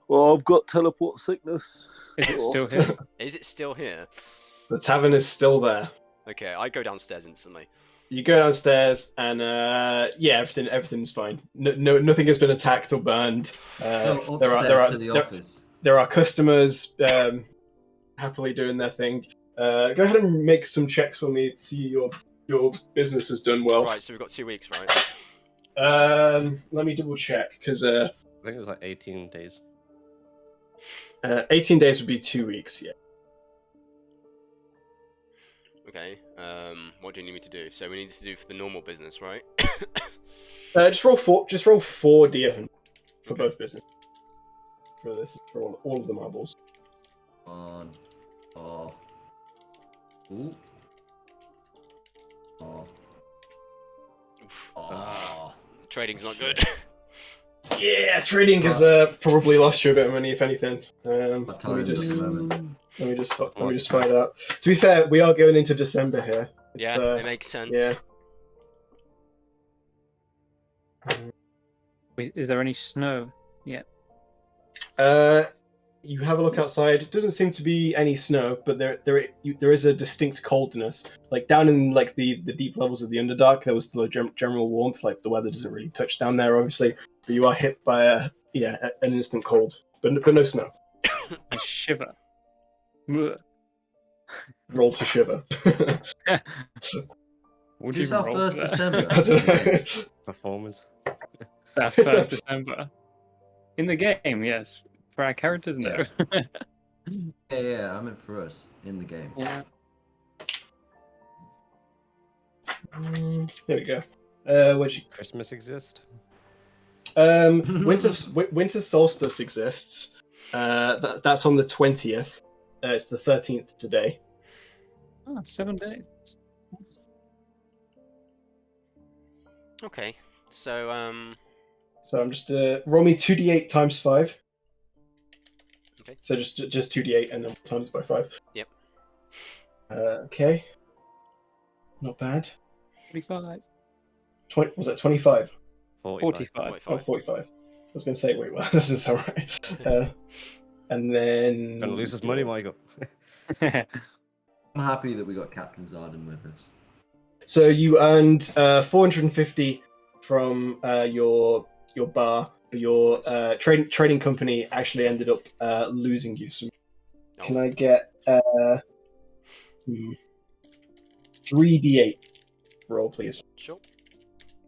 well, I've got teleport sickness. Is it still here? Is it still here? The tavern is still there. Okay, I go downstairs instantly. You go downstairs and yeah, everything's fine. Nothing has been attacked or burned. Go upstairs to the office. There are customers happily doing their thing. Go ahead and make some checks for me to see your business has done well. Right, so we've got 2 weeks, right? Let me double check because I think it was like 18 days. 18 days would be 2 weeks. Yeah. Okay, what do you need me to do? So we need to do for the normal business, right? Just roll 4d for both business. For this, for all of the marbles. On. Oh. Ooh. Oh. Oof. Oh. Trading's not good. Yeah, trading has probably lost you a bit of money, if anything. Let me times at the moment. just find out. To be fair, we are going into December here. It's, Yeah, it makes sense. Yeah. Wait, is there any snow yet? You have a look outside. It doesn't seem to be any snow, but there is a distinct coldness. Like down in like the deep levels of the Underdark, there was still a general warmth. Like the weather doesn't really touch down there, obviously, but you are hit by an instant cold, but no snow. I shiver. Ugh. Roll to shiver. Would Is this you our roll first for that? December? I don't know. Performers. Our first December. In the game, yes. For our characters, no. Yeah, I meant for us in the game. Yeah. There we go. Where'd you? Christmas exist? Winter solstice exists. That's on the 20th. It's the 13th today. Oh, 7 days. Okay, so So I'm just roll me 2d8 times 5. Okay. So just 2d8 and then times it by 5. Yep. Okay. Not bad. 45. 20, was that 25? 45. Oh, 45. I was going to say, wait, well, that doesn't sound right. And then... Gonna lose his money, Michael. I'm happy that we got Captain Zarden with us. So you earned 450 from your bar, but your trading company actually ended up losing you. So can I get 3d8 roll, please? Sure.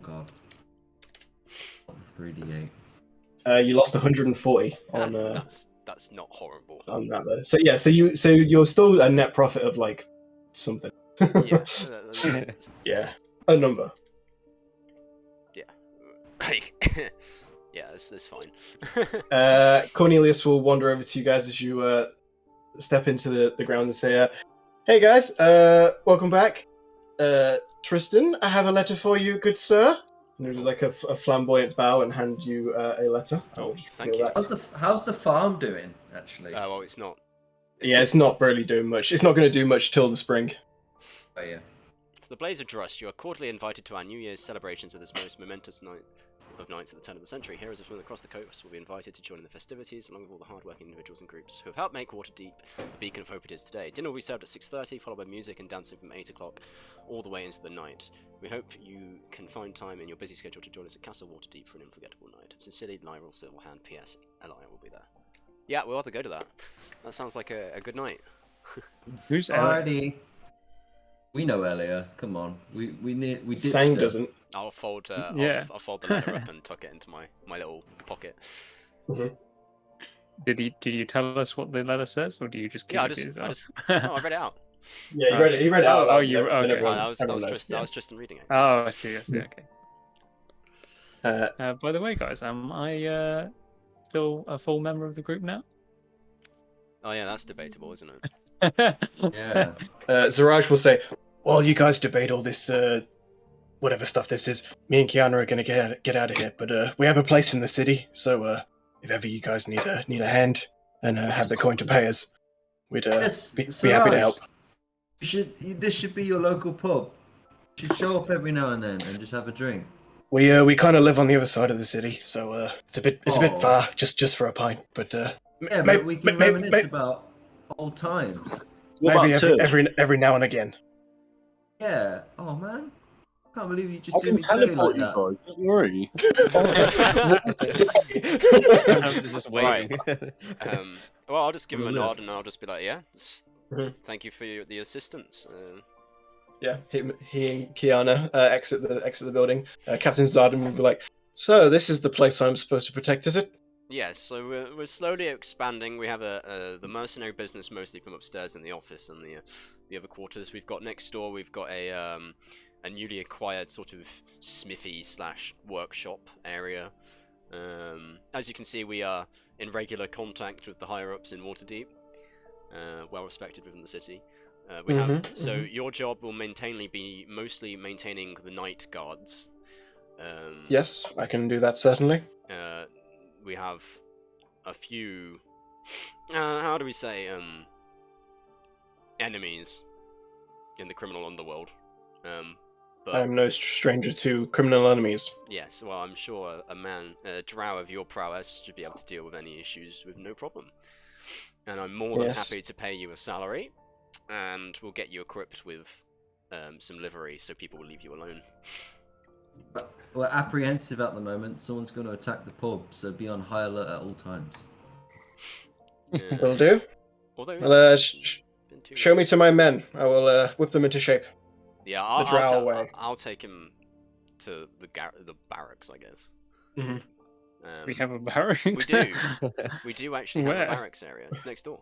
God. 3d8. You lost 140 on That's not horrible. on that though. So yeah, so you're still a net profit of like something. Yeah. Yeah, a number. Like, yeah, that's fine. Cornelius will wander over to you guys as you step into the ground and say, "Hey guys, welcome back. Tristan, I have a letter for you, good sir." And he'll do like a flamboyant bow and hand you a letter. Oh, I'll just thank feel you. that. How's the farm doing, actually? Well, it's not. Yeah, it's not really doing much. It's not going to do much till the spring. Oh, yeah. To the Blades of Drrust, you are cordially invited to our New Year's celebrations of this most momentous night of nights at the turn of the century. Heroes from across the coast will be invited to join in the festivities, along with all the hard-working individuals and groups who have helped make Waterdeep the beacon of hope it is today. Dinner will be served at 6:30, followed by music and dancing from 8 o'clock, all the way into the night. We hope you can find time in your busy schedule to join us at Castle Waterdeep for an unforgettable night. Sincerely, Lyral Silverhand. P.S. Elia will be there. Yeah, we'll have to go to that. That sounds like a good night. Who's Elliot? Alrighty. We know Elia. Come on. We ditched Sang her. doesn't. I'll fold. Yeah. I'll fold the letter up and tuck it into my little pocket. Did you tell us what the letter says, or do you just keep Yeah, it to yourself? no, I read it out. Yeah, you read it. You read it out. Oh, you- Then okay. everyone- that was everyone knows, Tristan, that was Tristan reading it. Oh, I see. Yeah. Okay. By the way, guys, am I still a full member of the group now? Oh yeah, that's debatable, isn't it? Yeah. Zaraj will say, while you guys debate all this, whatever stuff this is, me and Kiana are gonna get out of here. But we have a place in the city, so if ever you guys need a hand and have the coin to pay us, we'd Yes, be happy to help. This should be your local pub. You should show up every now and then and just have a drink. We kind of live on the other side of the city, so it's a bit Oh. far just for a pint. But Yeah, but we can reminisce about old times. What maybe about Turk? every now and again. Yeah. Oh man, I can't believe you just I did can me dirty teleport like you that. guys. Don't worry. Hamster's just waiting. Well, I'll just give him a Look. nod, and I'll just be like, yeah, Mhm. thank you for the assistance. Yeah, he and Kiana exit the building. Captain Zardan will be like, "So this is the place I'm supposed to protect, is it?" Yes, so we're slowly expanding. We have the mercenary business mostly from upstairs in the office and the other quarters. We've got next door. We've got a newly acquired sort of smithy / workshop area. As you can see, we are in regular contact with the higher ups in Waterdeep, well respected within the city. We have so your job will be mostly maintaining the night guards. Yes, I can do that certainly. We have a few, how do we say, enemies in the criminal underworld. But I am no stranger to criminal enemies. yes, well, I'm sure a drow of your prowess should be able to deal with any issues with no problem. And I'm more than Yes. happy to pay you a salary, and we'll get you equipped with some livery so people will leave you alone. But we're apprehensive at the moment. Someone's going to attack the pub, so be on high alert at all times. Will do. Although it's Well, been too show long. me to my men. I will whip them into shape. Yeah, drow way. I'll take him to the barracks, I guess. Mhm. We have a barracks. We do. We do actually have Where? a barracks area. It's next door.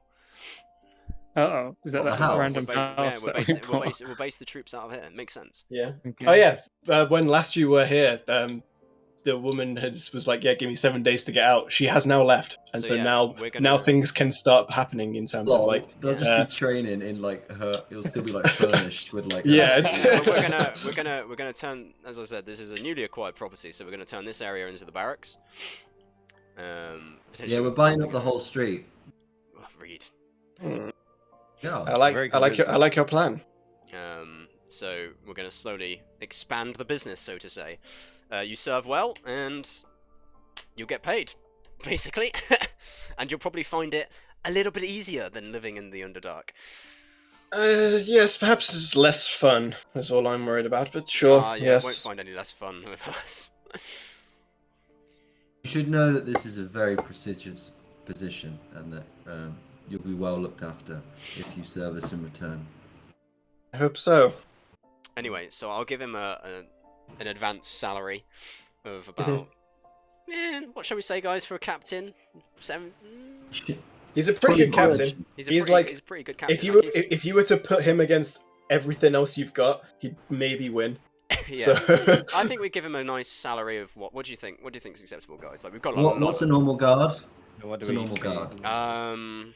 Uh-oh, is that What, that the house? random Yeah, house we'll that we bought? we'll base the troops out of here. It makes sense. Yeah. Okay. Oh yeah. When last you were here, the woman was like, "Yeah, give me 7 days to get out." She has now left, and So, so yeah, now we're gonna- things can start happening in terms of Lol, like. they'll just be training in like her. It'll still be like furnished with like. Yeah, it's- Yeah, we're gonna turn, as I said, this is a newly acquired property, so we're gonna turn this area into the barracks. Yeah, we're buying up the whole street. Read. Yeah. I like Very your plan. So we're gonna slowly expand the business, so to say. You serve well, and you'll get paid, basically, and you'll probably find it a little bit easier than living in the Underdark. Yes, perhaps it's less fun. That's all I'm worried about. But sure, Yeah, yes. won't find any less fun with us. You should know that this is a very prestigious position, and that you'll be well looked after if you serve us in return. I hope so. Anyway, so I'll give him an advanced salary of about, what shall we say, guys, for a captain? 7. He's a pretty good 20 captain. He's He's a pretty good captain. If you like, he's- if you were to put him against everything else you've got, he'd maybe win. yeah. So I think we give him a nice salary of what? What do you think? What do you think is acceptable, guys? Like we've got a lot. What's a normal guard? What It's do a we normal pay? guard.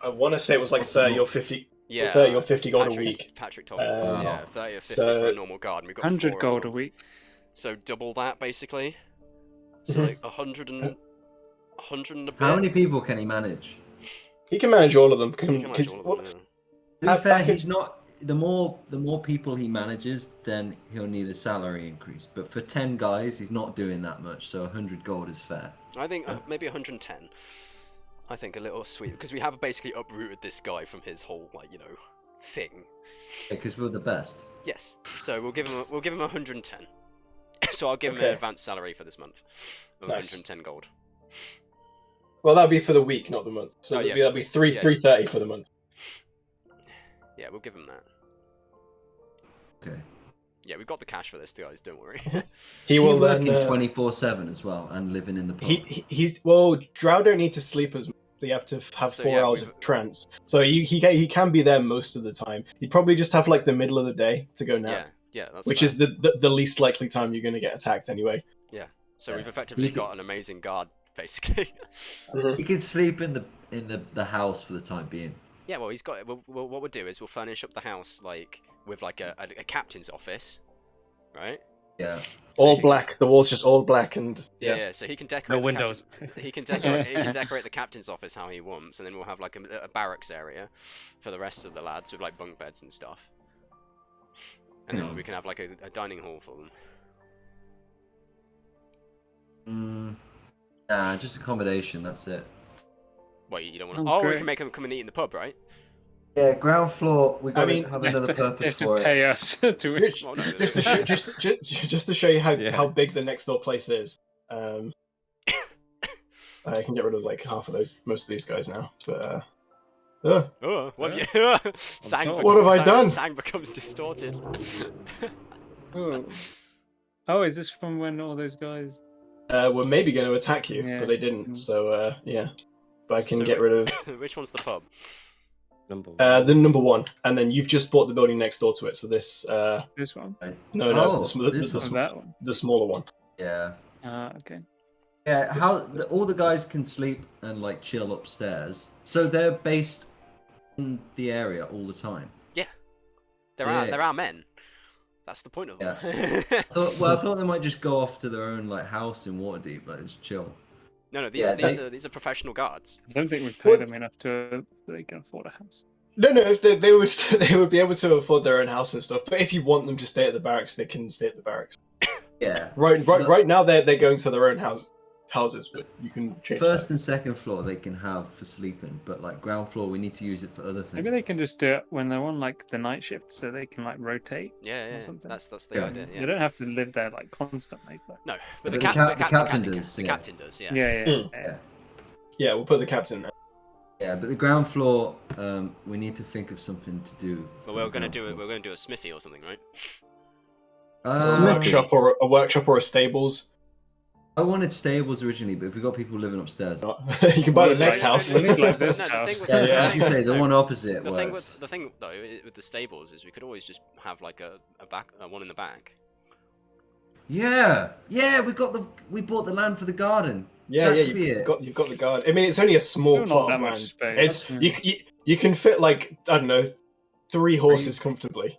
I want to say it was like 30 or 50. Yeah. 30 or 50 gold a Patrick- week. Patrick told me it was, Uh, yeah, 30 or 50 so- for a normal guard. And we've got 100 4 gold a of them. week. So double that basically. So Mhm. like 100 and a bit. How many people can he manage? He can manage all of them. You can manage 'cause all what- of them, To Back be fair, in- he's not. The more people he manages, then he'll need a salary increase. But for 10 guys, he's not doing that much. So 100 gold is fair. I think maybe 110. I think a little sweet because we have basically uprooted this guy from his whole thing. Because we're the best. Yes. So we'll give him 110. So I'll give him Okay. an advanced salary for this month of Nice. 110 gold. Well, that'll be for the week, not the month. So Oh, yeah. that'll be 330 for the month. Yeah, we'll give him that. Okay. Yeah, we've got the cash for this, guys. Don't worry. He Is will working then. 24/7 as well and living in the pub. He's well. Drow don't need to sleep as much. They have to have So, 4 yeah, hours we've- of trance. So he can be there most of the time. He'd probably just have like the middle of the day to go nap, yeah, that's which fair. is the least likely time you're going to get attacked anyway. So Yeah. we've effectively You could- got an amazing guard, basically. He could sleep in the house for the time being. Yeah, well, he's got. What we'll do is we'll furnish up the house like with like a captain's office, right? Yeah. All you- black. The walls just all black, and Yeah, yes. yeah. So he can decorate. No the windows. He can decorate. He can decorate the captain's office how he wants, and then we'll have like a barracks area for the rest of the lads with like bunk beds and stuff. And then we can have like a dining hall for them. Nah, just accommodation. That's it. What you don't want? Sounds Oh, we great. can make them come and eat in the pub, right? Yeah, ground floor. We got mean, to have They another have purpose they have for to it. pay us to it. Well, no, just to show, just to show you Yeah. how big the next door place is. I can get rid of like half of most of these guys now, but Oh, what have you? Sang top. What have I done? Sang becomes distorted. Oh, is this from when all those guys? were maybe going to attack you, Yeah. but they didn't. So yeah, but I can So get rid of Which one's the pub? Number one. the number one, and then you've just bought the building next door to it. So this This one? no, Oh, the, sm- the, this the, Or sm- that one? the smaller one. Yeah. Okay. Yeah, all the guys can sleep and like chill upstairs. So they're based in the area all the time. They're Sick. our men. That's the point of them. I thought they might just go off to their own like house in Waterdeep, like just chill. No, Yeah, these are professional guards. I don't think we've paid them enough to they can afford a house. No, if they would they would be able to afford their own house and stuff. But if you want them to stay at the barracks, they can stay at the barracks. Yeah. Right now they're going to their own houses, but you can change First that. and second floor they can have for sleeping, but like ground floor we need to use it for other things. Maybe they can just do it when they're on like the night shift, so they can like rotate. Yeah, something. that's the Yeah. idea. You Yeah. don't have to live there like constantly, but No, But the the captain captain can. does, The yeah. captain does. Yeah. yeah. Mm. Yeah, we'll put the captain there. Yeah, but the ground floor, we need to think of something to do. But for we're the gonna ground do it. floor. We're gonna do a smithy or something, right? A workshop or a stables. I wanted stables originally, but if we got people living upstairs, You can buy the We next need, like, house. we need, like, this No, the house. thing with- yeah, Yeah. as you say, the No, one opposite The works. thing though with the stables is we could always just have like a one in the back. Yeah, we bought the land for the garden. Yeah, That yeah, could be you've it. got the guard. I mean, it's only a small Still not plot that of much land. space. It's you can fit like I don't know, 3 horses comfortably.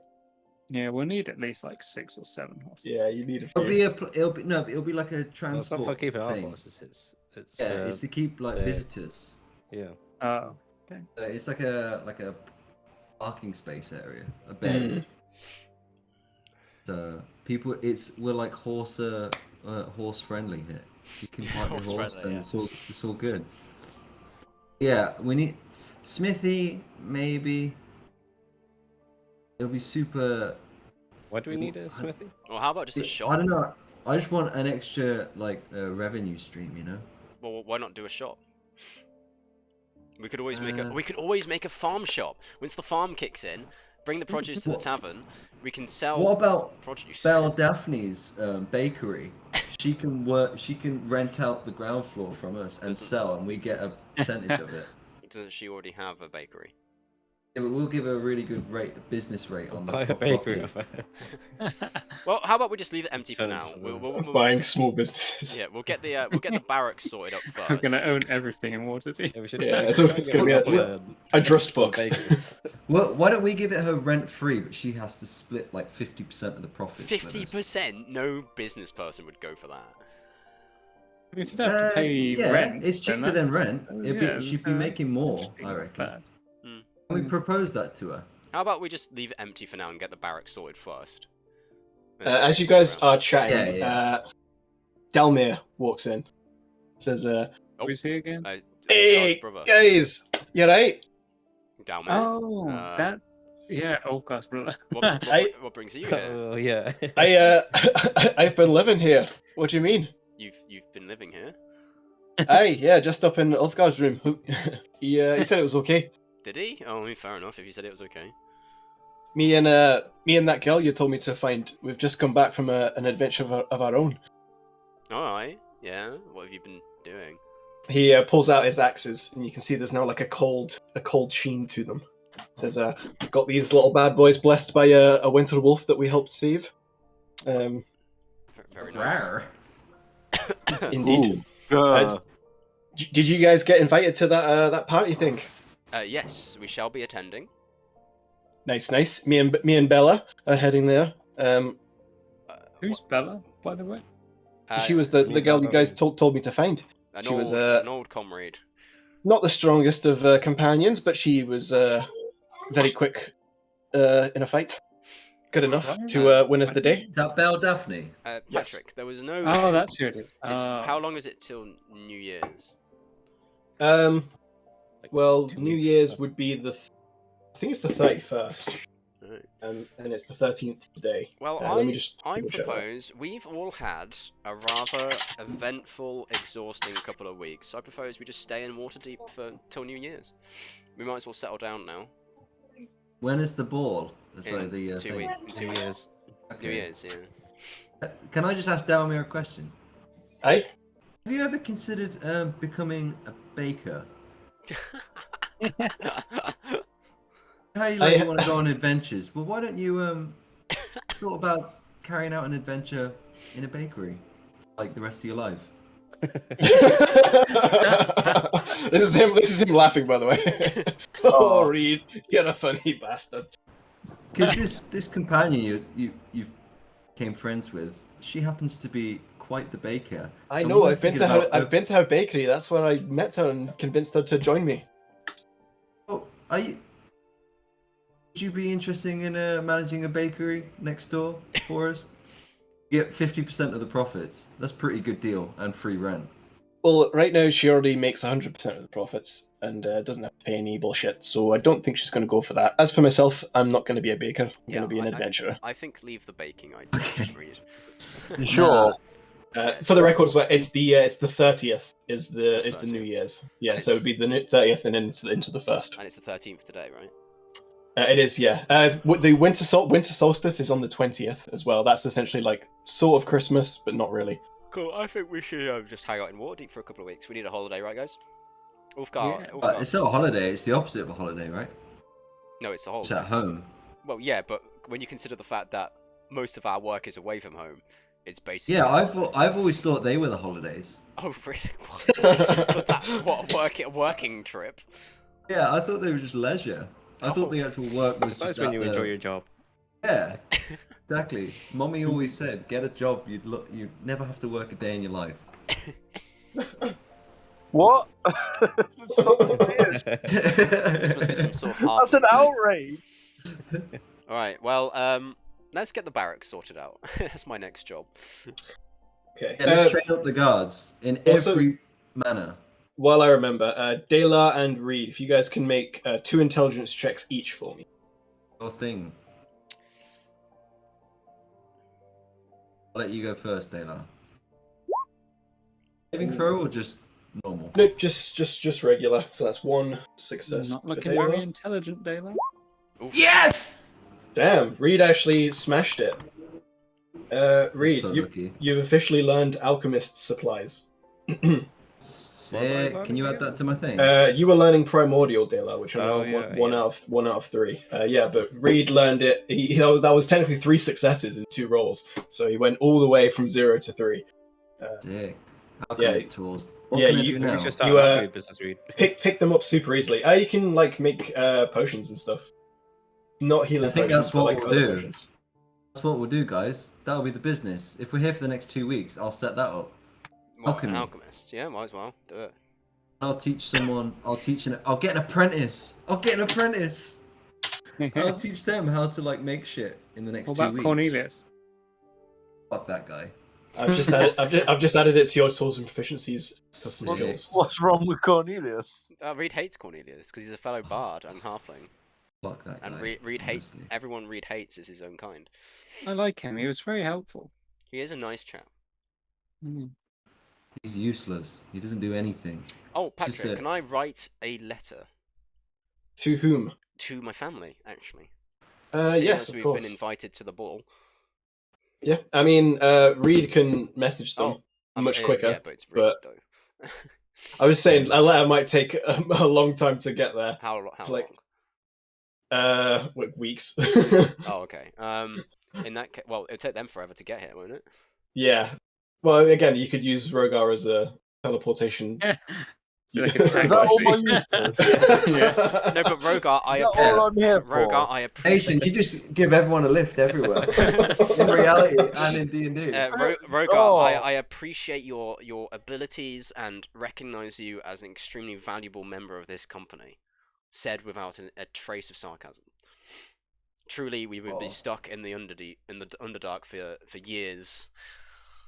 Yeah, we'll need at least like 6 or 7 horses. Yeah, you need a It'll few. be it'll be like a Well, it's not transport for keeping our thing. horses. It's Yeah, it's to keep like the- visitors. yeah. Oh, It's like a parking space area, a bay. Mm. So people, we're like horse friendly here. You can park your Horse horse, friendly, and yeah. it's all good. Yeah, we need smithy maybe. It'll be super. Why do we need a smithy? Or how about just a shop? I don't know. I just want an extra like revenue stream, you know. Well, why not do a shop? We could always make Uh, a farm shop. Once the farm kicks in, bring the produce to the What- tavern. We can sell What about produce. Belle Daphne's bakery? She can work. She can rent out the ground floor from us and Doesn't- sell, and we get a percentage of it. Doesn't she already have a bakery? Yeah, but we'll give her a really good business rate on the Buy a property. bakery off her. Well, how about we just leave it empty for Turn now? into We'll Buying small businesses. yeah, we'll get the barracks sorted up first. I'm gonna own everything in Waterdeep. Yeah, we should. Yeah, we it's should all- try it's and gonna get be a couple a Drrust box. bakers. Well, why don't we give it her rent free, but she has to split like 50% of the profits. with us? 50%? No business person would go for that. If you don't have to pay Yeah, rent, it's then cheaper than that's- rent. yeah, She'd be so making more, should be I not reckon. bad. Can we propose that to her? How about we just leave it empty for now and get the barracks sorted first? As you guys are chatting, Yeah. Dalmir walks in. Says, Who's he again? "Hey brother. guys, you right? Down Oh, Uh, that. Yeah, Olcast brother. What brings you here? Oh yeah. I've been living here. What do you mean? You've been living here? Aye, yeah, just up in Ulfgar's room. He said it was okay. Did he? Oh, I mean, fair enough. If you said it was okay. Me and that girl you told me to find. We've just come back from an adventure of our own. All right. Yeah. What have you been doing? He pulls out his axes, and you can see there's now like a cold sheen to them. Says, "Got these little bad boys blessed by a winter wolf that we helped save." Very nice. Rawr. Indeed. Ooh. Did you guys get invited to that party thing? Yes, we shall be attending. Nice, nice. Me and Bella are heading there. Who's Bella, by the way? She was me the and girl Bella you guys will- told me to find. an She was an old comrade. not the strongest of companions, but she was very quick in a fight. Good enough Right. to win us the day. Is that Belle Daphne? Yes. Patrick, there was no. Oh, that's who it is. How long is it till New Year's? Well, 2 New weeks. Year's would be I think it's the 31st, Right. and it's the 13th today. Well, Let me just I double check that. propose we've all had a rather eventful, exhausting couple of weeks. So I propose we just stay in Waterdeep till New Year's. We might as well settle down now. When is the ball? Sorry, In the 2 thing. weeks. 2 years. New Okay. Year's, yeah. Can I just ask Dalmir a question? Aye? Have you ever considered becoming a baker? How you like I- you want to go on adventures? Well, why don't you thought about carrying out an adventure in a bakery, like the rest of your life? This is him. This is him laughing, by the way. Oh, Reed, you're a funny bastard. Because this companion you became friends with, she happens to be quite the baker. I And know. we're I've been to thinking about I've been to her bakery. That's where I met her and convinced her to join me. Oh, would you be interested in managing a bakery next door for us? Get 50% of the profits. That's a pretty good deal and free rent. Well, right now she already makes 100% of the profits and doesn't have to pay any bullshit. So I don't think she's going to go for that. As for myself, I'm not going to be a baker. I'm going to be an adventurer. I think leave the baking idea. Okay. Reed. You sure? For the record, as well, it's the 30th is the 30th. New Year's. Yeah, And so it would be the 30th and then into the first. And it's the 13th today, right? It is, yeah. The winter solstice is on the 20th as well. That's essentially like sort of Christmas, but not really. Cool. I think we should just hang out in Waterdeep for a couple of weeks. We need a holiday, right, guys? Yeah. But it's not a holiday. It's the opposite of a holiday, right? No, it's the It's holiday. at home. Well, yeah, but when you consider the fact that most of our work is away from home, it's basically. Yeah, I've always thought they were the holidays. Oh, really? But that's what a working trip. Yeah, I thought they were just leisure. I thought the actual work was That's just when at you the- enjoy your job. Yeah, exactly. Mommy always said, get a job. You'd never have to work a day in your life. What? This is not weird. This must be some sort of half. That's an outrage. All right. Well, let's get the barracks sorted out. That's my next job. Okay. Yeah, let's train up the guards in also- every manner. While I remember, Dela and Reed, if you guys can make 2 intelligence checks each for me. Your thing. I'll let you go first, Dana. Saving throw or just normal? No, just regular. So that's 1 success. Not for looking Dela. very intelligent, Dayla. Oof. Yes! Damn, Reed actually smashed it. Reed, So lucky. you've officially learned alchemist supplies. Sick. Can you add that to my thing? You were learning primordial, Dela, which are Oh, now yeah, one out of 3. Yeah, but Reed learned it. That was technically 3 successes in 2 rolls, so he went all the way from 0 to 3. Sick. Alchemist tools. What yeah, can I you- do You now? should start You, an upgrade business, Reed. Pick them up super easily. You can like make potions and stuff. Not healing I think potions, that's but what like we'll other do. potions. That's what we'll do, guys. That'll be the business. If we're here for the next 2 weeks, I'll set that up. What, an Alchemy. alchemist? Yeah, might as well do it. I'll teach someone. I'll get an apprentice. I'll teach them how to like make shit in the next What 2 about weeks. Cornelius? Fuck that guy. I've just added it to your tools and proficiencies custom Sick. skills. What's wrong with Cornelius? Reed hates Cornelius because he's a fellow bard and halfling, Fuck that guy. and Reed hates honestly. everyone. Reed hates is his own kind. I like him. He was very helpful. He is a nice chap. Mm. He's useless. He doesn't do anything. Oh, Just Patrick, a- can I write a letter To whom? to my family? Actually, Seeing Yes, as of we've course. been invited to the ball. Yeah, I mean, Reed can message them much quicker. Yeah, but it's Reed though. I was saying a letter might take a long time to get there. How Like- long? Weeks. Oh, okay. In that case, well, it'll take them forever to get here, won't it? Yeah. Well, again, you could use Rogar as a teleportation Like a tag Is that all my life. use? Yeah. No, but Rogar, I Is that all I'm here for? Rogar, I Asian, appreciate. you just give everyone a lift everywhere. In reality and in D&D. Rogar, Oh. I appreciate your abilities and recognize you as an extremely valuable member of this company. Said without a trace of sarcasm. Truly, we would be stuck in the Underdark for years.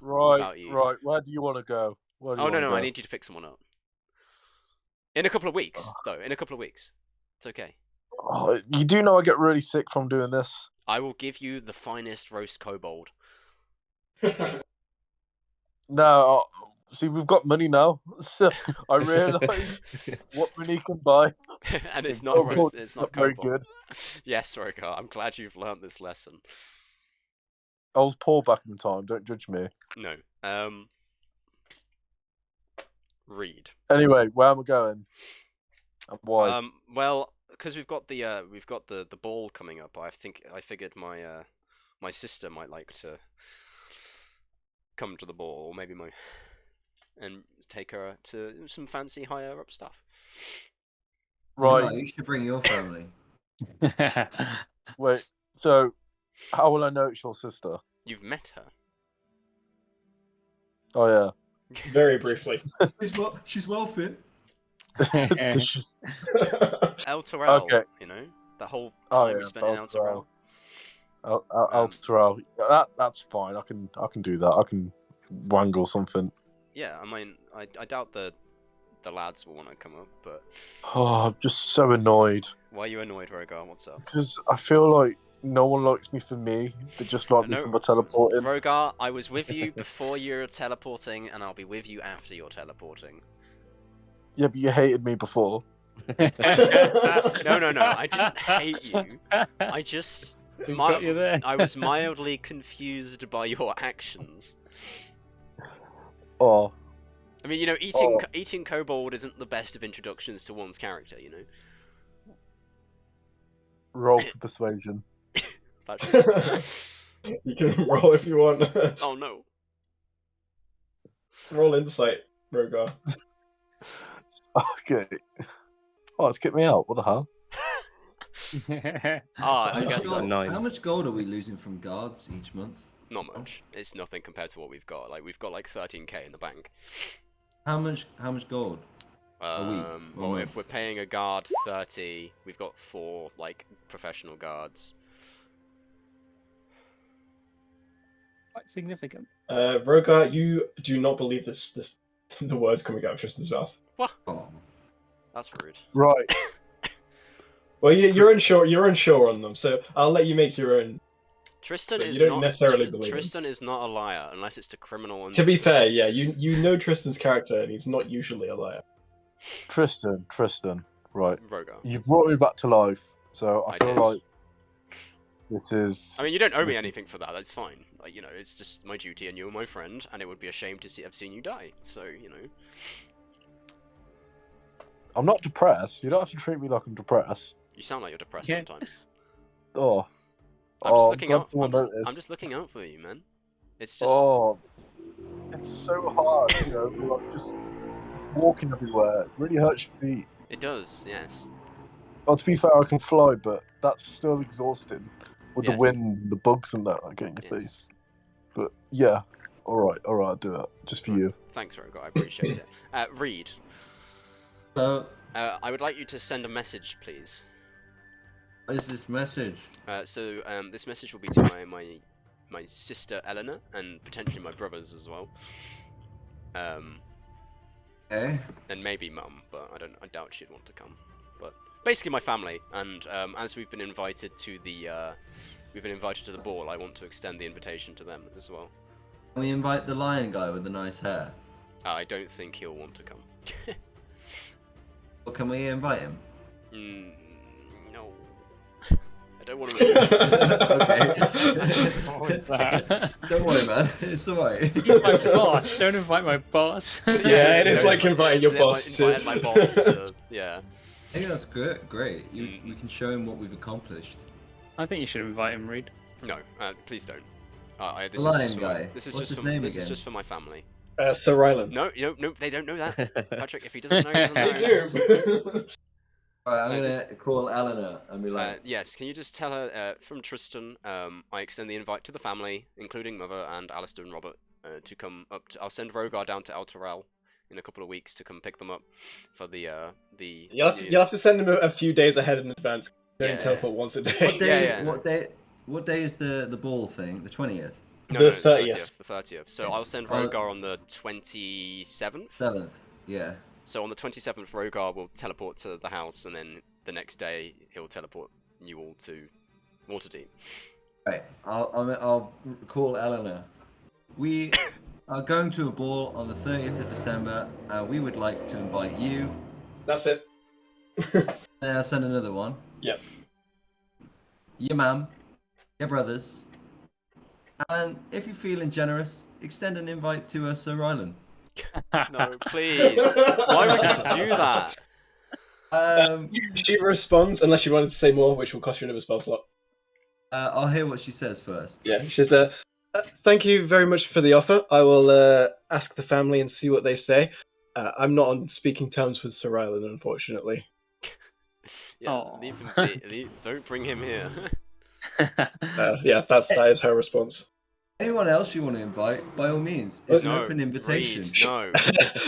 Right, Without you. right. Where do you want to go? Where do you Oh no, wanna no, go? I need you to pick someone up. In a couple of weeks, though. In a couple of weeks, it's okay. Oh, you do know I get really sick from doing this. I will give you the finest roast kobold. No, see, we've got money now, so I realise what money can buy. And it's not roast. It's not very kobold. good. Yes, Rogar. I'm glad you've learnt this lesson. I was poor back in the time. Don't judge me. No. Read. Anyway, where am I going? And why? Well, because we've got the ball coming up. I figured my sister might like to come to the ball, or maybe and take her to some fancy higher up stuff. Right. No, you should bring your family. Wait. So, how will I know it's your sister? You've met her. Oh yeah. Very briefly. She's well fit. Does she- El Terrell, Okay. you know, the whole Oh, time yeah, we spent in El Terrell. Terrell. That's fine. I can do that. I can wrangle something. Yeah, I mean, I doubt the lads will want to come up, but Oh, I'm just so annoyed why are you annoyed, Rogar? What's up? because I feel like no one likes me for me. They just like me No, for my teleporting. Rogar, I was with you before you're teleporting, and I'll be with you after you're teleporting. Yeah, but you hated me before. No, I didn't hate you. I just Who's got you there? I was mildly confused by your actions. Oh, I mean, you know, eating kobold isn't the best of introductions to one's character, you know. roll for persuasion. You can roll if you want. Oh no. Roll insight, Rogar. Okay. Oh, it's kicked me out. What the hell? I guess so. Nine. How much gold are we losing from guards each month? Not much. It's nothing compared to what we've got. Like we've got like 13k in the bank. How much gold? A week or Well, month? if we're paying a guard 30, we've got 4 like professional guards. Quite significant. Rogar, you do not believe this the words coming out of Tristan's mouth. What? Oh. That's rude. Right. Well, you're unsure on them, so I'll let you make your own. Tristan But is you don't not necessarily believe him. Tristan is not a liar unless it's to criminal and To be fair, yeah, you know Tristan's character, and he's not usually a liar. Tristan. Right. Rogar. You've brought me back to life, so I I feel did. like this is. I mean, you don't owe me this is- anything for that. That's fine. Like, you know, it's just my duty, and you're my friend, and it would be a shame to have seen you die. So, you know. I'm not depressed. You don't have to treat me like I'm depressed. You sound like you're depressed Yeah. sometimes. Oh. I'm just Oh, looking glad out. someone I'm noticed. just looking out for you, man. It's just. Oh, it's so hard, you know, like just walking everywhere. It really hurts your feet. It does, yes. Well, to be fair, I can fly, but that's still exhausting with the Yes. wind and the bugs and that like, getting your Yes. face. But yeah, all right, I'll do it just for you. Thanks, Rogar. I appreciate it. Reed, So, I would like you to send a message, please. what is this message? So this message will be to my sister Eleanor and potentially my brothers as well. Eh? And maybe Mum, but I doubt she'd want to come. But basically my family, and as we've been invited to the ball, I want to extend the invitation to them as well. Can we invite the lion guy with the nice hair? I don't think he'll want to come. Or can we invite him? No. I don't want to. What was that? Don't worry, man. It's alright. He's my boss. Don't invite my boss. Yeah, it is no, like inviting your boss to- invited my boss to, yeah. I think that's great. We can show him what we've accomplished. I think you should invite him, Reed. No, please don't. The lion guy. This is What's just his for, name this is again? just for my family. Sir Rylan. No, they don't know that. Patrick, if he doesn't know, he doesn't know. They do. Alright, I'm No, gonna just- call Eleanor and be like, Yes, can you just tell her from Tristan? I extend the invite to the family, including Mother and Alistair and Robert, to come up. I'll send Rogar down to El Terrell in a couple of weeks to come pick them up for the. You'll have to send him a few days ahead in advance. Don't Yeah. teleport once a what day. day? Yeah, yeah. What day is the ball thing? The 20th, No, The 30th. The 30th. So I'll send Oh. Rogar on the 27th. 7th. Yeah. So on the 27th, Rogar will teleport to the house, and then the next day he'll teleport you all to Waterdeep. Right. I'll call Eleanor. We are going to a ball on the 30th of December, and we would like to invite you. That's it. And I'll send another one. Yep. Your mum, your brothers, and if you're feeling generous, extend an invite to Sir Rylan. No, please. Why would you do that? She responds unless you wanted to say more, which will cost you another spell slot. I'll hear what she says first. Yeah, she says, thank you very much for the offer. I will ask the family and see what they say. I'm not on speaking terms with Sir Rylan, unfortunately. Yeah, Aw. leave him be. Don't bring him here. Yeah, that is her response. Anyone else you want to invite, by all means, it's an No, open invitation. Reed, no.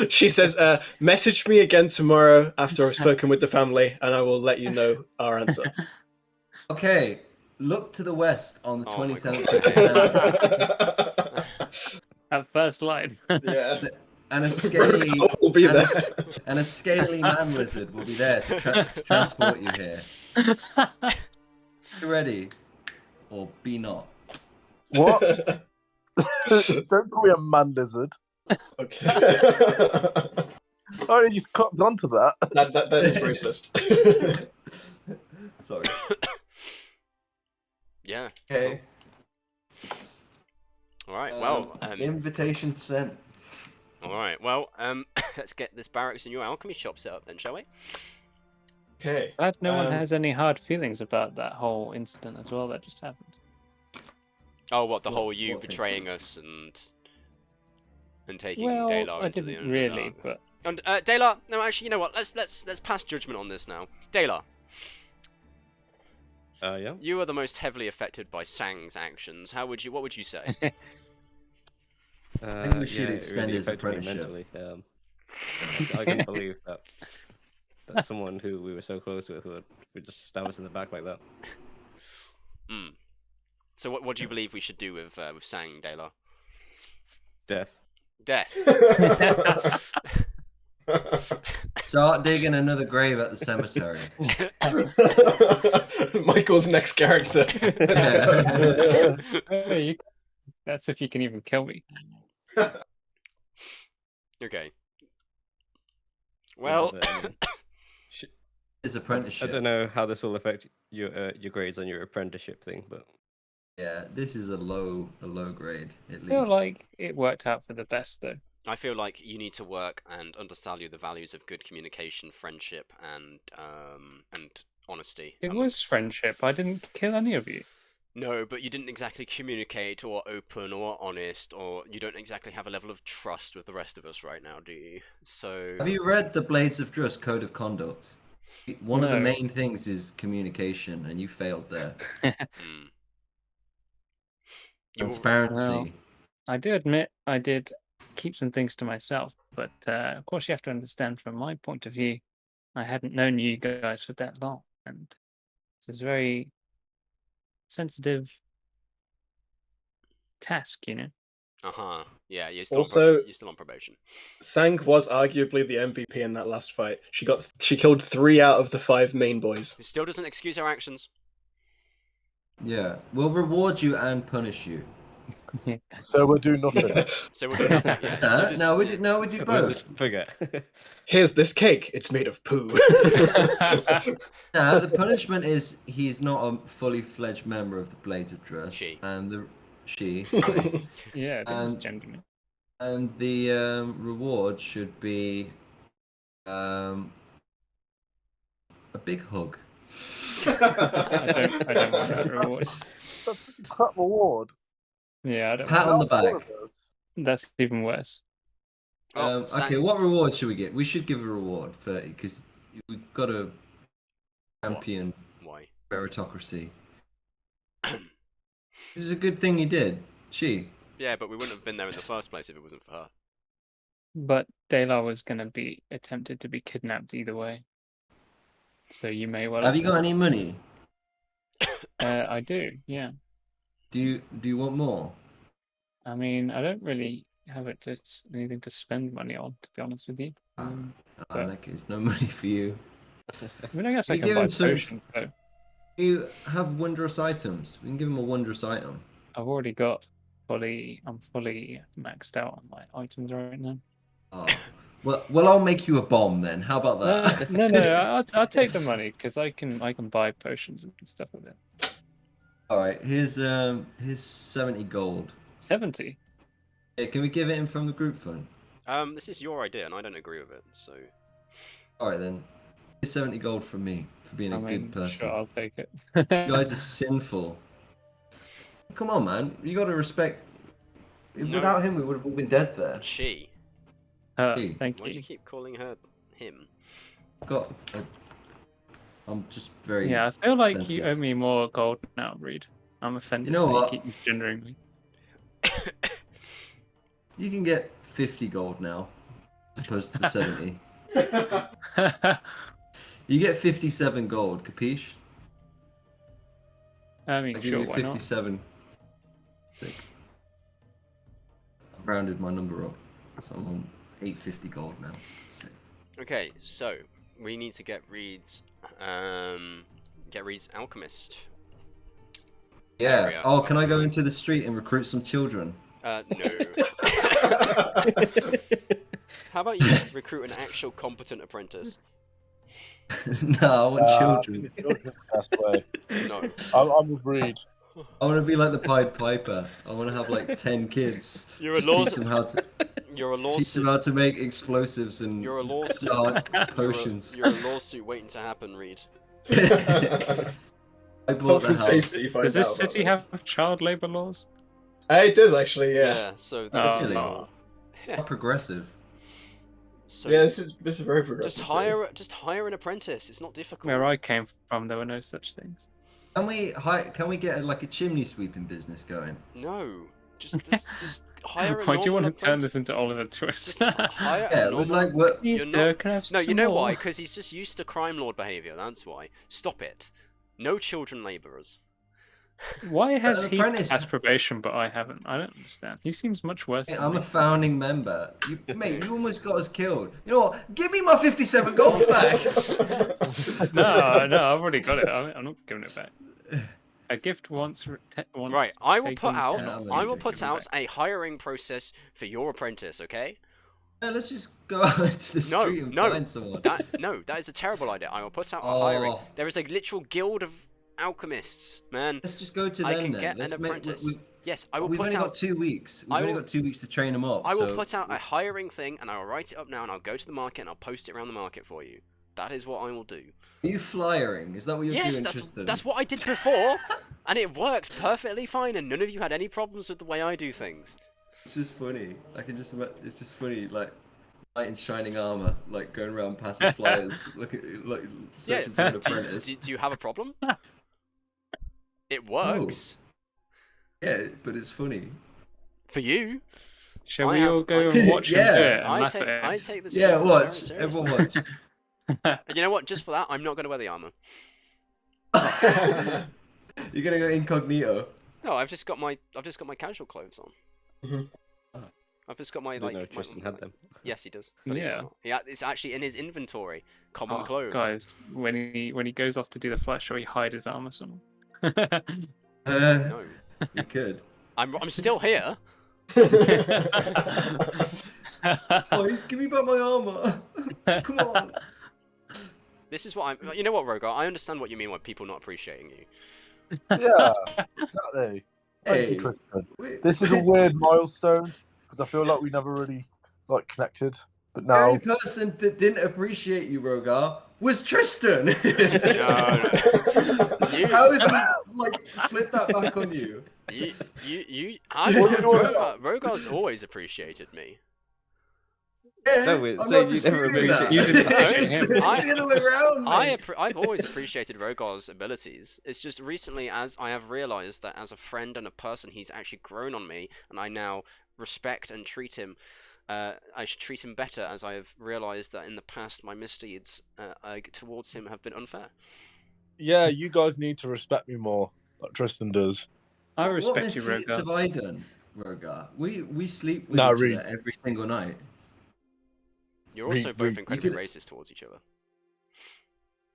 She says, message me again tomorrow after I've spoken with the family, and I will let you know our answer. Okay, look to the west on the Oh my 27th of December, At first line. Yeah. and a scaly will be and there. and a scaly man lizard will be there to transport you here. Be ready, or be not. What? Don't call me a man lizard. Okay. I only just clocked onto that. that is racist. Sorry. Yeah. Okay. All right. Well. Invitation sent. All right. Well. Let's get this barracks and your alchemy shop set up then, shall we? Okay. Glad no one Um, has any hard feelings about that whole incident as well that just happened. Oh, what the What- whole you what thing? betraying us and taking Well, Dalar I into the didn't really, but And Dalar, no, actually, you know what? Let's pass judgment on this now. Dalar, Yeah. you are the most heavily affected by Sang's actions. What would you say? think we should yeah, it extend really his affected me apprenticeship. mentally. I couldn't believe that someone who we were so close with would just stab us in the back like that. Hmm. So what do you believe we should do with Sang, Dalar? Death. Death. Start digging another grave at the cemetery. Michael's next character. hey, that's if you can even kill me. Okay. Well, But, I mean, His I apprenticeship. don't know how this will affect your grades on your apprenticeship thing, but Yeah, this is a low grade at I feel least. like it worked out for the best, though. I feel like you need to work and undervalue the values of good communication, friendship, and honesty. It was amongst- friendship. I didn't kill any of you. No, but you didn't exactly communicate or open or honest, or you don't exactly have a level of trust with the rest of us right now, do you? So Have you read the Blades of Drrust Code of Conduct? One of the No. main things is communication, and you failed there. Hmm. You will- Transparency. Well, I do admit I did keep some things to myself, but of course you have to understand from my point of view, I hadn't known you guys for that long, and this is a very sensitive task, you know. Uh-huh. Yeah, you're still Also- you're still on probation. Sang was arguably the MVP in that last fight. She killed 3 out of the 5 main boys. It still doesn't excuse our actions. Yeah, we'll reward you and punish you. So we'll do nothing. So we'll do nothing. Yeah. You just- No, we yeah. do. No, we do we'll both. just forget. Here's this cake. It's made of poo. No, the punishment is he's not a fully fledged member of the Blades of Drrust. She. And sorry. Yeah, it was And- genuine. And the reward should be a big hug. I don't want that reward. That's such a crap reward. Yeah, I don't Pat want on the All back. of us. That's even worse. Oh, Okay, what reward should we get? We should give a reward for because we've got a champion Why? meritocracy. This is a good thing you did. She. Yeah, but we wouldn't have been there in the first place if it wasn't for her. But Daylar was going to be attempted to be kidnapped either way. So you may well Have you got any money? I do, yeah. Do you want more? I mean, I don't really have anything to spend money on, to be honest with you. Like it's no money for you. I mean, I guess I You can give buy him some- potions, though. You have wondrous items. We can give him a wondrous item. I've already got I'm fully maxed out on my items right now. Oh. Well, I'll make you a bomb then. How about that? No, I'll take the money because I can buy potions and stuff with it. All right, here's 70 gold. 70. Yeah, can we give it him from the group fund? This is your idea, and I don't agree with it. So. All right then. Here's 70 gold from me for being a good person. Sure, I'll take it. You guys are sinful. Come on, man. You got to respect. No. Without him, we would have all been dead there. She. Hey. Thank Why do you. you keep calling her him? I'm just very. Yeah, I feel like you offensive. owe me more gold now, Reed. I'm offended. You know that what? You keep misgendering me. You can get 50 gold now, as opposed to the 70. You get 57 gold, capiche? I mean, I give sure, you why not? 57. I've rounded my number up, so I'm on 850 gold now. Sick. Okay, so we need to get Reed's alchemist. Yeah. Area. Oh, can I go into the street and recruit some children? No. How about you recruit an actual competent apprentice? No, I want children. Best way. No. I'm agreed. I want to be like the Pied Piper. I want to have like 10 kids. You're a Just law. teach them how to You're a teach lawsuit. them how to make explosives and You're a lawsuit. dark potions. You're a lawsuit waiting to happen, Reed. I bought Health the and house. safety finds Does this out about city this. have child labor laws? It does actually, yeah. Yeah. So that's Oh, illegal. How progressive. So Yeah, this is very progressive. just hire an apprentice. It's not difficult. Where I came from, there were no such things. Can we get like a chimney sweeping business going? No. Just hire a Why do you want to normal turn this into Oliver Twist? Just hire Yeah, a with normal... like what? Please, You're sir, not- can I have No, you some know more? why? Because he's just used to crime lord behavior. That's why. Stop it. No children laborers. Why has An he apprentice. passed probation, but I haven't? I don't understand. He seems much worse than I'm me. a founding member. Mate, you almost got us killed. You know what? Give me my 57 gold back. No, I've already got it. I'm not giving it back. A gift once. Right, I will put taken out. cannot be I will given put out back. a hiring process for your apprentice. Okay? No, let's just go out into the No, street and no. find someone. That is a terrible idea. I will put out a hiring. Oh. There is a literal guild of alchemists, man. Let's just go to I them can then. get Let's an make. apprentice. Yes, I will We've put only out. got 2 weeks. We've I only will- got 2 weeks to train them up. I will so- put out a hiring thing, and I will write it up now, and I'll go to the market and I'll post it around the market for you. That is what I will do. Are you flyering? Is that what you're Yes, doing, that's Tristan? that's what I did before, and it worked perfectly fine, and none of you had any problems with the way I do things. It's just funny. I can just. It's just funny, like knight in shining armor, like going around passing flyers, like searching for an apprentice. Do you have a problem? It works Yeah, but it's funny. for you. Shall I we have- all go I- and watch Yeah. him do it and I laugh take at I it? take this. Yeah, business watch. very Everyone seriously. watch. And you know what? Just for that, I'm not going to wear the armor. You're gonna go incognito. No, I've just got my casual clothes on. Mhm. I've just got my I didn't know like. Tristan had them. Yes, he does. believe it or Yeah. not. Yeah, it's actually in his inventory. Common Oh, clothes. guys, when he goes off to do the flash, shall he hide his armor somewhere? No, You could. I'm still here. Please give me back my armor. Come on. This is what I'm. You know what, Rogar? I understand what you mean by people not appreciating you. Yeah, exactly. Thank Hey. you, Tristan. Wait. This is a weird milestone because I feel like we never really like connected, but The now only person that didn't appreciate you, Rogar, was Tristan. No. You- How is he like flip that back on you? You. What do you want? Rogar's always appreciated me. Yeah, No, we're I'm saying not you never disputing that. You didn't appreciate him. It's the other way around, mate. I've always appreciated Rogor's abilities. It's just recently, as I have realised that as a friend and a person, he's actually grown on me, and I now respect and treat him. I should treat him better, as I have realised that in the past my misdeeds towards him have been unfair. Yeah, you guys need to respect me more, like Tristan does. I What respect you, misdeeds Rogar. have I done, Rogar? We sleep with Nah, each Reed. other every single night. You're also both Reed, incredibly could- racist towards each other.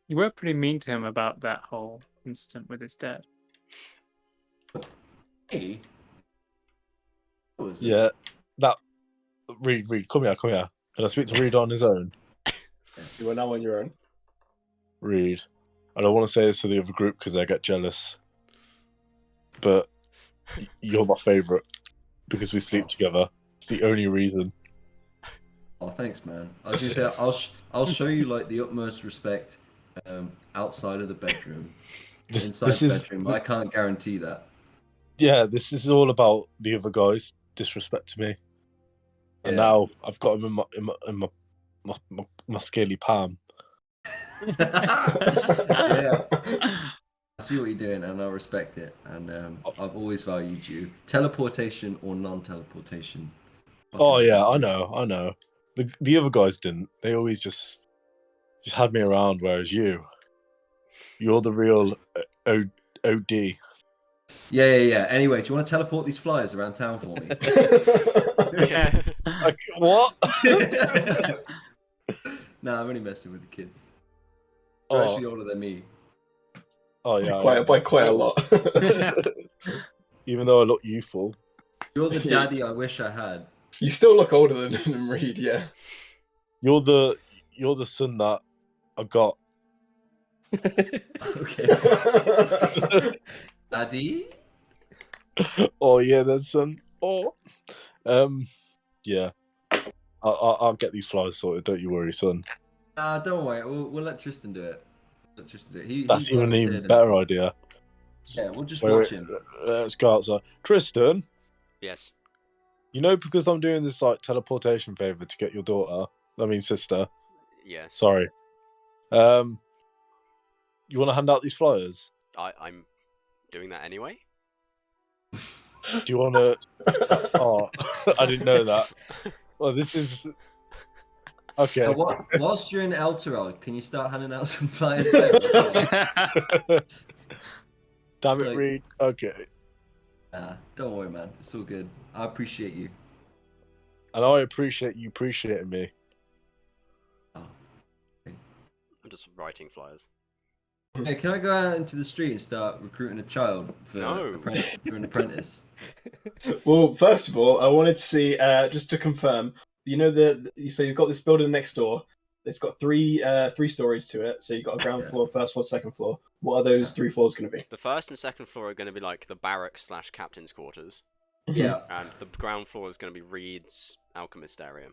You were pretty mean to him about that whole incident with his dad. Hey. What was it? Yeah, that Reed, come here. Can I speak to Reed on his own? You are now on your own. Reed, I don't want to say this to the other group because they get jealous, but you're my favourite because we sleep together. It's the only reason. Oh, thanks, man. I was gonna say I'll show you like the utmost respect outside of the bedroom. Inside This the is bedroom, I can't guarantee that. yeah. This is all about the other guys' disrespect to me, and Yeah. now I've got him in my scaly palm. Yeah, I see what you're doing, and I respect it. And I've always valued you. Teleportation or non-teleportation. Oh yeah, I know. The other guys didn't. They always just had me around, whereas you're the real OD. Yeah. Anyway, do you want to teleport these flyers around town for me? Like, what? Nah, I'm only messing with the kid. You're Oh, actually older than me. oh yeah. By quite a lot. Even though I look youthful. You're the daddy I wish I had. You still look older than him, Reed. Yeah. You're the son that I got. Okay. Daddy? Oh yeah, then son. Oh, yeah. I'll get these flies sorted. Don't you worry, son. Don't worry. We'll let Tristan do it. Let Tristan do it. That's He's even an even volunteered better himself. idea. Yeah, we'll just Wait, watch wait, him. Let's go outside. Tristan, Yes. you know, because I'm doing this like teleportation favor to get your sister. Yes. Sorry. You want to hand out these flyers? I'm doing that anyway. Do you want to? Oh, I didn't know that. Well, this is okay. Whilst you're in Elturel, can you start handing out some flyers? Damn it, like- Reed. Okay. Don't worry, man. It's all good. I appreciate you. And I appreciate you appreciating me. I'm just writing flyers. Hey, can I go out into the street and start recruiting a child for, No. for an apprentice? Well, first of all, I wanted to see, just to confirm, you know, you say you've got this building next door. It's got three stories to it. So you've got a ground Yeah. floor, first floor, second floor. What are those 3 floors going to be? The first and second floor are going to be like the barracks / captain's quarters, Yeah. and the ground floor is going to be Reed's alchemist area.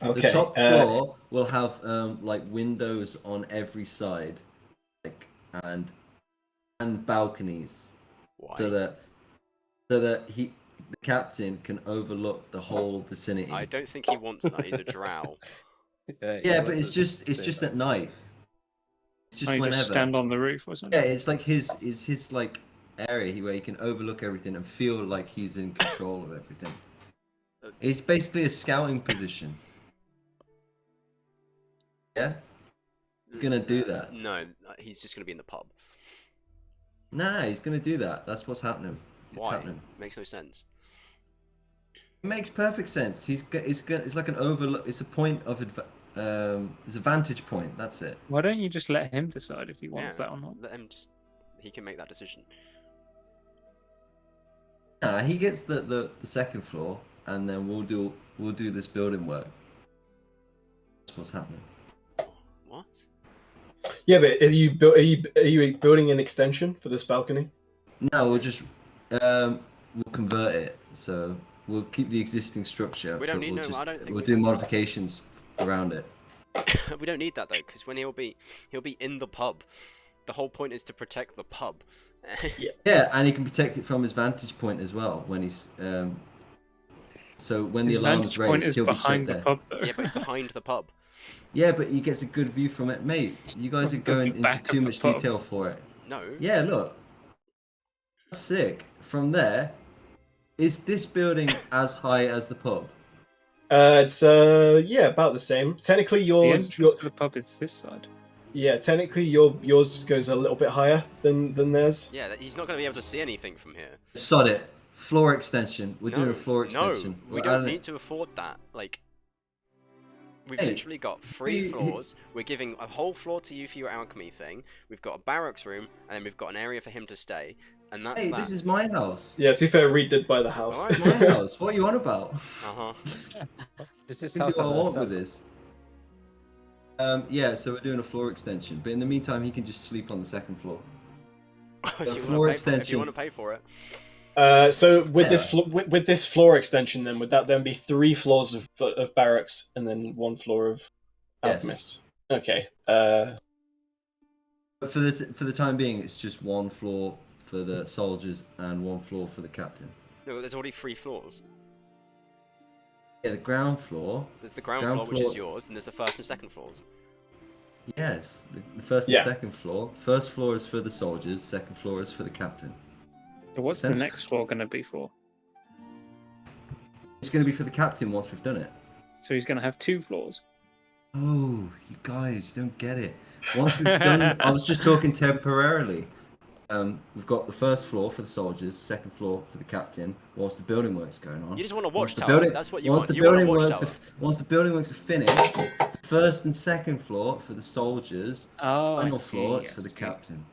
Okay. The top floor will have like windows on every side, like and balconies, Why? so that the captain can overlook the whole vicinity. I don't think he wants that. He's a drow. Yeah, but it's just at night. It's just I whenever. just stand on the roof or something. Yeah, it's like his like area where he can overlook everything and feel like he's in control of everything. It's basically a scouting position. Yeah, he's gonna do that. No, he's just going to be in the pub. Nah, he's gonna do that. That's what's happening. It's Why? happening. Makes no sense. It makes perfect sense. It's like an overlook. It's a point of it's a vantage point. That's it. Why don't you just let him decide if he wants Yeah. that or not? Let him just. He can make that decision. Nah, he gets the second floor, and then we'll do this building work. That's what's happening. What? Yeah, but are you building an extension for this balcony? No, we'll just we'll convert it. So we'll keep the existing structure. We don't but need we'll no. I don't think we'll we do need- modifications around it. We don't need that though, because when he'll be in the pub. The whole point is to protect the pub. Yeah, and he can protect it from his vantage point as well when he's So when the His alarm's vantage point raised, is he'll be straight behind the there. pub, though. Yeah, but it's behind the pub. Yeah, but he gets a good view from it, mate. You guys are From going the into back of too the much pub. detail for it. No. Yeah, look. That's sick. From there, is this building as high as the pub? It's yeah, about the same. Technically, The yours, entrance to the pub is this side. yeah, technically yours goes a little bit higher than theirs. Yeah, he's not going to be able to see anything from here. Sod it. Floor extension. We're No, doing a floor extension. No, we I don't need to afford that. Like, we've Hey, literally got 3 floors. We're giving a whole floor to you for your alchemy thing. We've got a barracks room, and then we've got an area for him to stay. And that's Hey, that. this is my house. Yeah, to be fair, Reed did buy the house. Alright, My house. What are you on about? Uh-huh. Does this I can house do what I have a want cellar? with this. Yeah, so we're doing a floor extension, but in the meantime, he can just sleep on the second floor. If you floor wanna pay for it, if extension. you want to pay for it. So with Yeah. this with this floor extension, then would that then be 3 floors of barracks and then 1 floor of Yes. alchemists? Okay. But for the time being, it's just 1 floor for the soldiers and 1 floor for the captain. No, there's already 3 floors. Yeah, the ground floor. There's the ground Ground floor, which is floor. yours, and there's the first and second floors. Yes, the first Yeah. and second floor. First floor is for the soldiers. Second floor is for the captain. So what's the Sense. next floor going to be for? It's going to be for the captain once we've done it. So he's going to have 2 floors. Oh, you guys don't get it. Once we've done, I was just talking temporarily. We've got the first floor for the soldiers, second floor for the captain. Whilst the building work's going on. You just want a Once the watchtower. building- That's what you once want. the You want a building works, watchtower. once the building works are finished, first and second floor for the soldiers. Oh, Final I see. floor is I for the see. captain.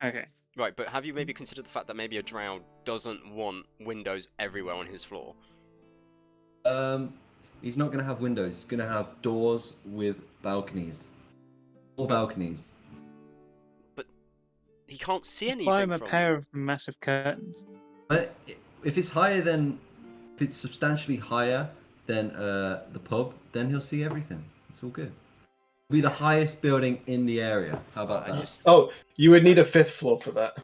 Okay. Right, but have you maybe considered the fact that maybe a drow doesn't want windows everywhere on his floor? He's not going to have windows. He's going to have doors with balconies. 4 balconies. He can't see anything Buy him a from pair of massive curtains. But if it's if it's substantially higher than the pub, then he'll see everything. It's all good. It'll be the highest building in the area. How about I that? just... Oh, you would need a 5th floor for that.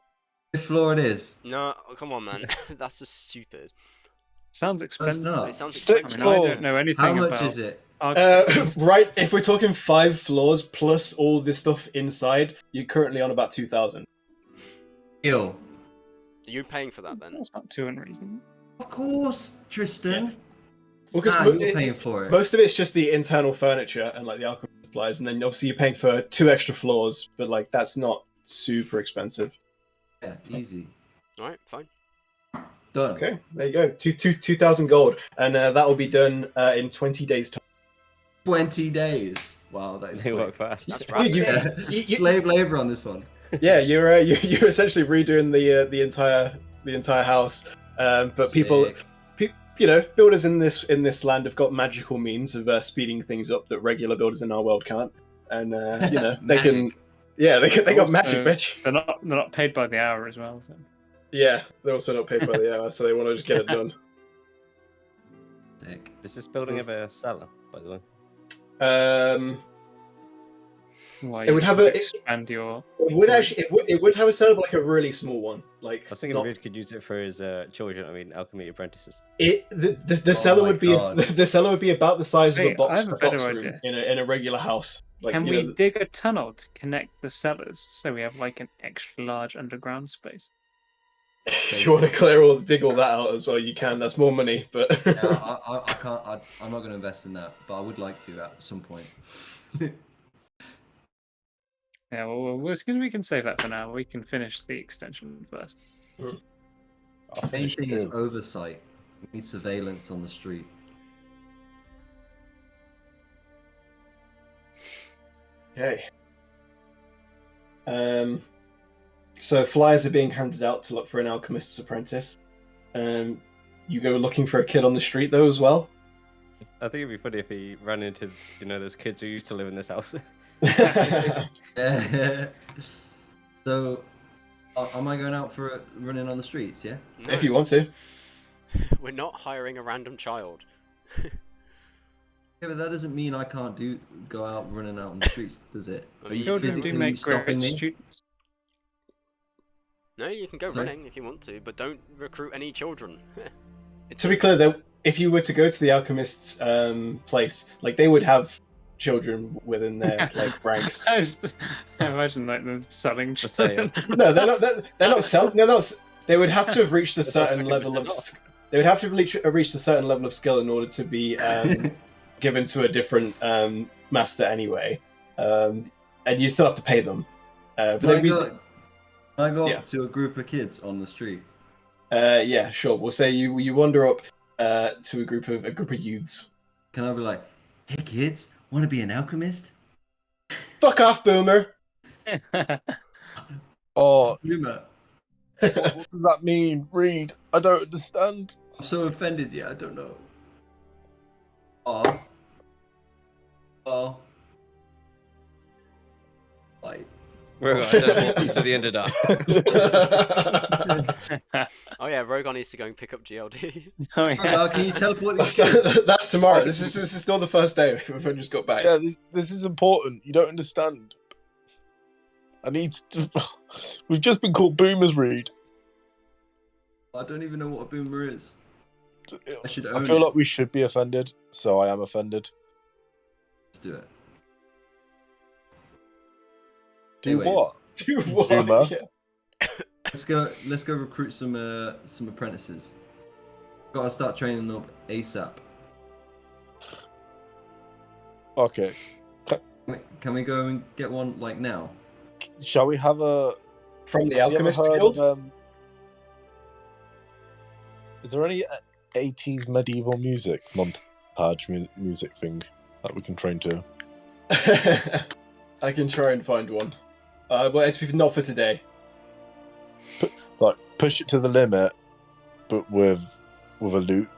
Fifth floor it is. No, come on, man. That's just stupid. Sounds expensive. not. It sounds 6 I expensive. mean, I don't floors. know anything How much about is it? Right, if we're talking 5 floors plus all this stuff inside, you're currently on about 2,000. Deal. Are you paying for that then? That's not too unreasonable. Of course, Tristan. Well, because You're paying for it. most of it's just the internal furniture and like the alchemy supplies, and then obviously you're paying for 2 extra floors, but like that's not super expensive. Yeah, easy. Alright, fine. Done. Okay, there you go, 2,000 gold, and that will be done in 20 days' time. 20 days. Wow, that is They quick. work fast. That's You- right. you- Yeah. you- Slave labor on this one. Yeah, you're essentially redoing the entire house, but people, Sick. builders in this land have got magical means of speeding things up that regular builders in our world can't, and they can, Magic. yeah, they got magic, Also, bitch. They're not paid by the hour as well. So. Yeah, they're also not paid by the hour, so they want to just get it done. Sick. Does this building have a cellar, by the way? Why It would you have should a- expand your. It would actually, it would have a setup like a really small one, like I was thinking not- Reed could use it for his children. I mean, alchemy apprentices. the Oh cellar my would be God. the cellar would be about the size of Hey, a box, I have a better room idea. in a regular house. Like Can you we know, dig a tunnel to connect the cellars so we have like an extra large underground space? if you want to dig all that out as well, you can. That's more money, but Yeah, I can't. I'm not going to invest in that, but I would like to at some point. Yeah, well, we can save that for now. We can finish the extension first. Main thing is oversight. We need surveillance on the street. okay. So flyers are being handed out to look for an alchemist's apprentice. You go looking for a kid on the street though as well. I think it'd be funny if he ran into, those kids who used to live in this house. So, am I going out for running on the streets? Yeah. No, If you want to. we're not hiring a random child. Yeah, but that doesn't mean I can't go out running out on the streets, does it? I Are mean, you Children physically do make stopping great me? students. No, you can go Sorry? running if you want to, but don't recruit any children. To be clear, if you were to go to the alchemist's place, like they would have children within their like ranks. I imagine like them selling The sale. children. No, they're not. They're not selling. They're not. They would have to have reached a certain level of. They would have to have reached a certain level of skill in order to be given to a different master anyway, and you still have to pay them. But Can I go Yeah. up to a group of kids on the street? yeah, sure. We'll say you wander up to a group of youths. Can I be like, hey kids, want to be an alchemist? Fuck off, boomer. Oh, Rumor. what does that mean? Reed, I don't understand. I'm so offended. Yeah, I don't know. Oh. Like. We're going to the end of that. Oh yeah, Rogon needs to go and pick up GLD. Oh yeah. Can you teleport these kids? That's tomorrow. This is still the first day. We've only just got back. Yeah, this is important. You don't understand. I need to. We've just been called boomers, Reed. I don't even know what a boomer is. I should own I feel it. like we should be offended, so I am offended. Let's do it. Do Anyways. what? Do what? Boomer. Yeah. Let's go recruit some apprentices. Gotta start training them up ASAP. Okay. Can we go and get one like now? Shall we have a? From the have you ever Alchemist heard Guild? of, is there any 80s medieval music montage music thing that we can train to? I can try and find one. But it's not for today. Like push it to the limit, but with a loot.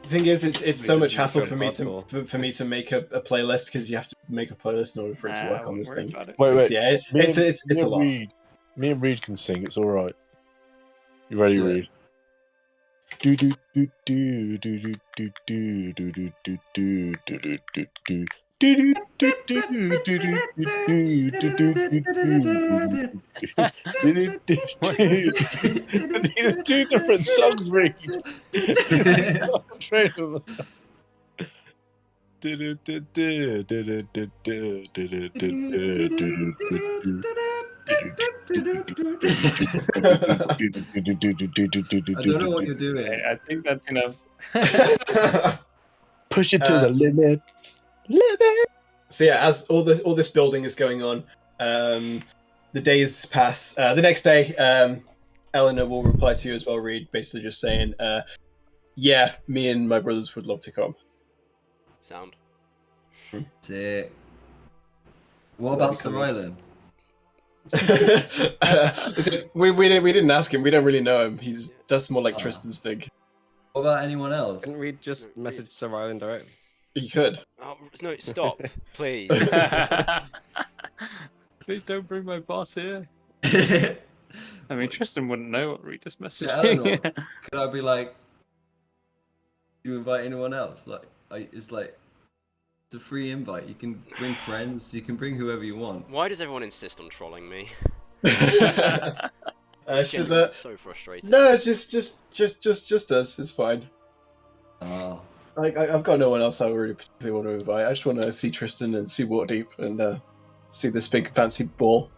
The thing is, it's so We much just hassle go for me to for me to make a playlist because you have to make a playlist in order for it to work on this thing. Wait. Yeah, it's a lot. Me and Reed can sing. It's all right. You ready, Yeah. Reed? Do do do do do do do do do do do do do do do do. These are two different songs, Reed. I don't know what you're doing. I think that's enough. Push it to the limit. So yeah, as all this building is going on, the days pass. The next day, Eleanor will reply to you as well, Reed, basically just saying, yeah, me and my brothers would love to come. Sound. Sick. What So about that'd be Sir cool. Island? We didn't ask him. We don't really know him. That's more like Ah. Tristan's thing. What about anyone else? Can we just message Sir Ryland directly? You could. Oh no! Stop, please. Please don't bring my boss here. I mean, Tristan wouldn't know what Reed just messaged Yeah, I don't me. know. Could I be like, do you invite anyone else? It's a free invite. You can bring friends. You can bring whoever you want. Why does everyone insist on trolling me? She's Genuinely so frustrated. no, just us. It's fine. Ah, I've got no one else I really particularly want to invite. I just want to see Tristan and see Waterdeep and see this big fancy ball.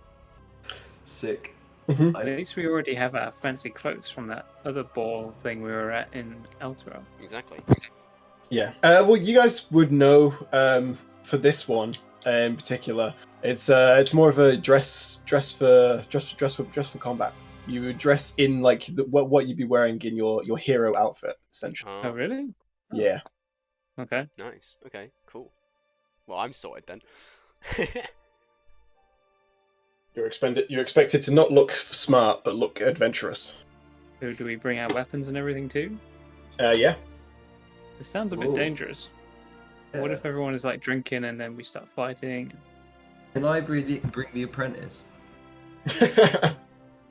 sick. At least we already have our fancy clothes from that other ball thing we were at in Elturel. Exactly. Yeah. Well, you guys would know for this one in particular. It's more of a dress for combat. You would dress in like what you'd be wearing in your hero outfit, essentially. Oh, really? Oh. Yeah. Okay. Nice. Okay. Cool. Well, I'm sorted then. You're expected to not look smart, but look adventurous. So do we bring our weapons and everything too? Yeah. It sounds a bit Ooh. dangerous. What if everyone is like drinking and then we start fighting? Can I bring the apprentice?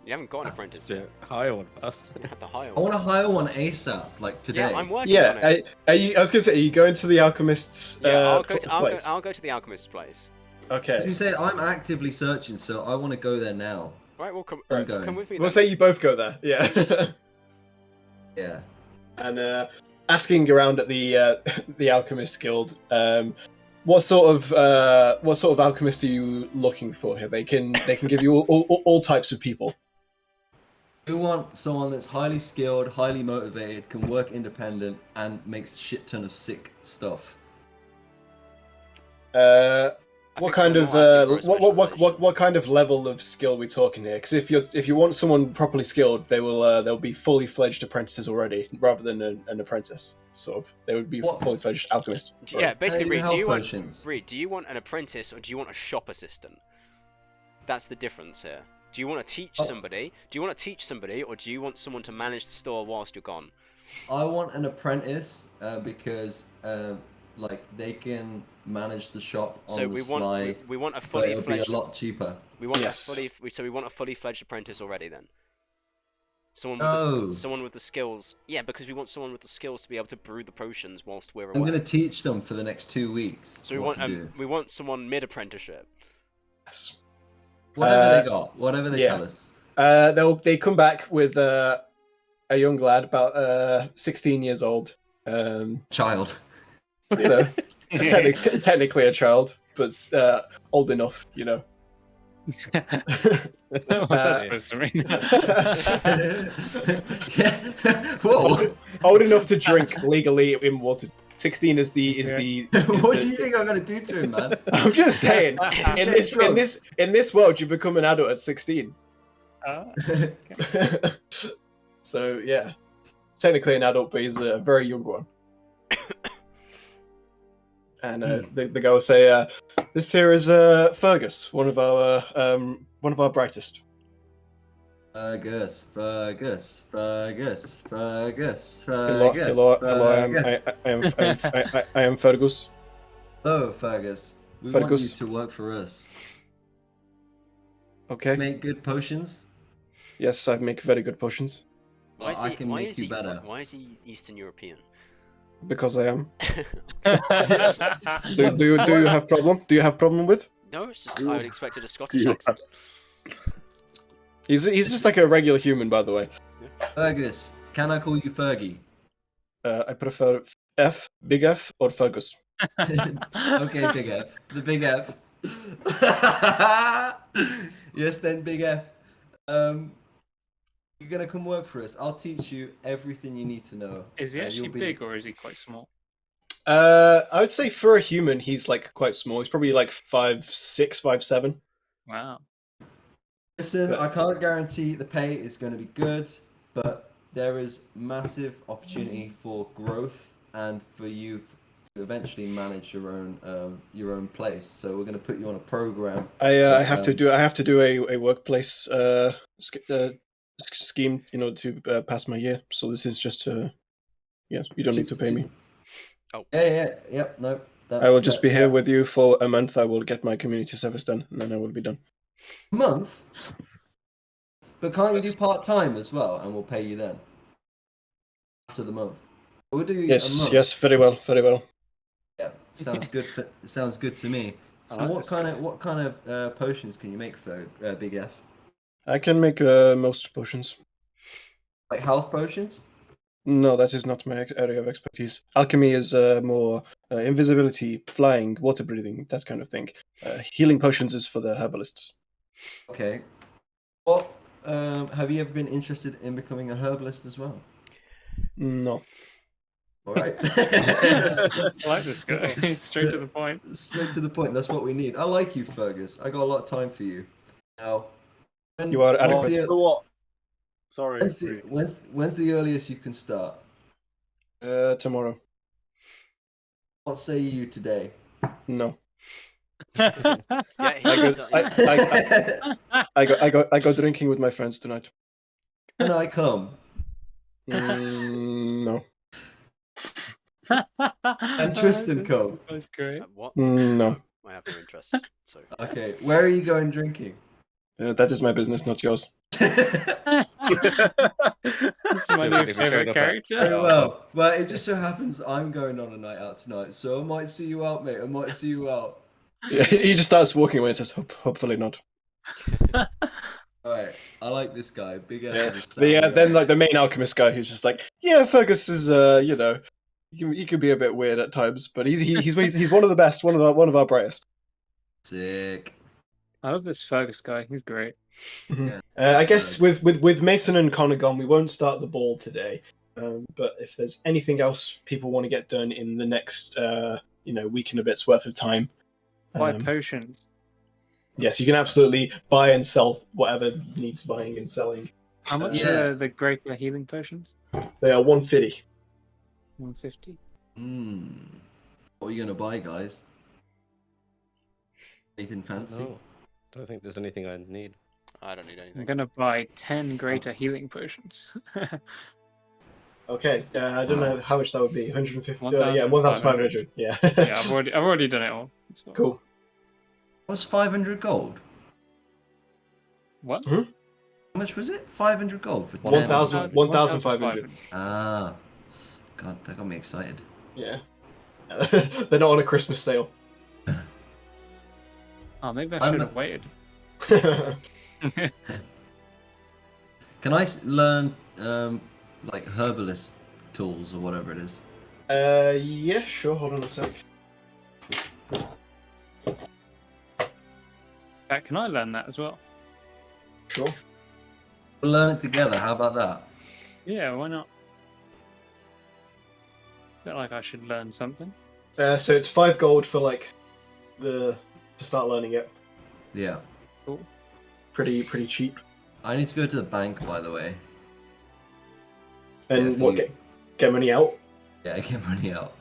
You haven't got an apprentice yet. Hire one first. You have to hire I one. want to hire one ASAP, like today. Yeah, I'm working on Yeah. it. I was gonna say, are you going to the alchemist's Yeah, place? I'll go to the alchemist's place. As Okay. you said, I'm actively searching, so I want to go there now. Right, well, come I'm going. with me We'll then. say you both go there. Yeah. Yeah. and asking around at the the alchemist guild. What sort of alchemist are you looking for here? They can give you all types of people. We want someone that's highly skilled, highly motivated, can work independent, and makes a shit ton of sick stuff. What kind of what kind of level of skill are we talking here? Because if you want someone properly skilled, they'll be fully fledged apprentices already, rather than an apprentice. Sort of, they would be fully fledged alchemist. Yeah, basically, Hey, Reed, do you want an apprentice or do you want a shop assistant? That's the difference here. Do you want to teach somebody? Do you want to teach somebody, or do you want someone to manage the store whilst you're gone? I want an apprentice because like they can manage the shop on the sly. We want a fully it'll fledged. be a lot cheaper. We want we want a fully fledged apprentice already then. Someone with the skills. Yeah, because we want someone with the skills to be able to brew the potions whilst we're away. I'm gonna teach them for the next 2 weeks. So we want someone mid apprenticeship. Yes. Whatever they got, whatever they tell us. They come back with a young lad about 16 years old. Child. You know, technically a child, but old enough. You know. What's that supposed to mean? Yeah. Whoa. Old enough to drink legally in Waterdeep. 16 is the. What do you think I'm gonna do to him, man? I'm just saying. In this world, you become an adult at 16. So yeah, technically an adult, but he's a very young one. And the guy will say, "This here is Fergus, one of our brightest." Fergus. Hello, I am Fergus. Hello, Fergus. We Fergus. want you to work for us. Okay. Make good potions. Yes, I make very good potions. I can make you better. Why is he Eastern European? Because I am. Do you have problem? Do you have problem with? No, it's just I would expected a Scottish accent. He's just like a regular human, by the way. Fergus, can I call you Fergie? I prefer Big F, or Fergus. Okay, Big F. The Big F. Yes, then Big F. You're gonna come work for us. I'll teach you everything you need to know. Is he actually big or is he quite small? I would say for a human, he's like quite small. He's probably like 5'6", 5'7". Wow. Listen, I can't guarantee the pay is going to be good, but there is massive opportunity for growth and for you to eventually manage your own place. So we're going to put you on a program. I have to do a workplace scheme, you know, to pass my year. So this is just yes, you don't need to pay me. Oh. Yep. No. I will just be here with you for a month. I will get my community service done, and then I will be done. Month? But can't you do part-time as well, and we'll pay you then? After the month. We'll do a month. Yes, very well. Yeah, sounds good. Sounds good to me. So like what kind of potions can you make for Big F? I can make most potions. Like health potions? No, that is not my area of expertise. Alchemy is more invisibility, flying, water breathing, that kind of thing. Healing potions is for the herbalists. Okay. What have you ever been interested in becoming a herbalist as well? No. All right. I like this guy. Straight to the point. Straight to the point. That's what we need. I like you, Fergus. I got a lot of time for you. Now, You are adequate. What? Sorry. When's the earliest you can start? Tomorrow. What say you today? No. Yeah, I go drinking with my friends tonight. Can I come? No. And Tristan come. That's great. What? No. I have no interest. So. Okay, where are you going drinking? That is my business, not yours. That's my new favorite character. Very well. Well, it just so happens I'm going on a night out tonight, so I might see you out, mate. I might see you out. Yeah, he just starts walking away and says, hopefully not. Alright, I like this guy. Big Yeah. ass. Then like the main alchemist guy who's just like, yeah, Fergus is he can be a bit weird at times, but he's one of the best, one of our brightest. Sick. I love this Fergus guy. He's great. Yeah. I guess with Mason and Connor gone, we won't start the ball today. But if there's anything else people want to get done in the next week and a bit's worth of time, Buy potions. yes, you can absolutely buy and sell whatever needs buying and selling. How much Yeah. are the greater healing potions? They are 150. 150. What are you gonna buy, guys? Anything fancy? No, don't think there's anything I need. I don't need anything. I'm gonna buy 10 greater healing potions. Okay, I don't know how much that would be. 150. Yeah, 1,500. 1,500. Yeah. Yeah, I've already done it all. It's fine. Cool. What's 500 gold? What? How much was it? 500 gold for 10? 1,500. Ah. God, that got me excited. Yeah. They're not on a Christmas sale. Oh, maybe I should have waited. Can I learn like herbalist tools or whatever it is? Yeah, sure. Hold on a sec. Can I learn that as well? Sure. We'll learn it together. How about that? Yeah, why not? Feel like I should learn something. So it's 5 gold for like to start learning it. Yeah. Cool. Pretty cheap. I need to go to the bank, by the way. And Yeah, what get money out? Yeah, get money out.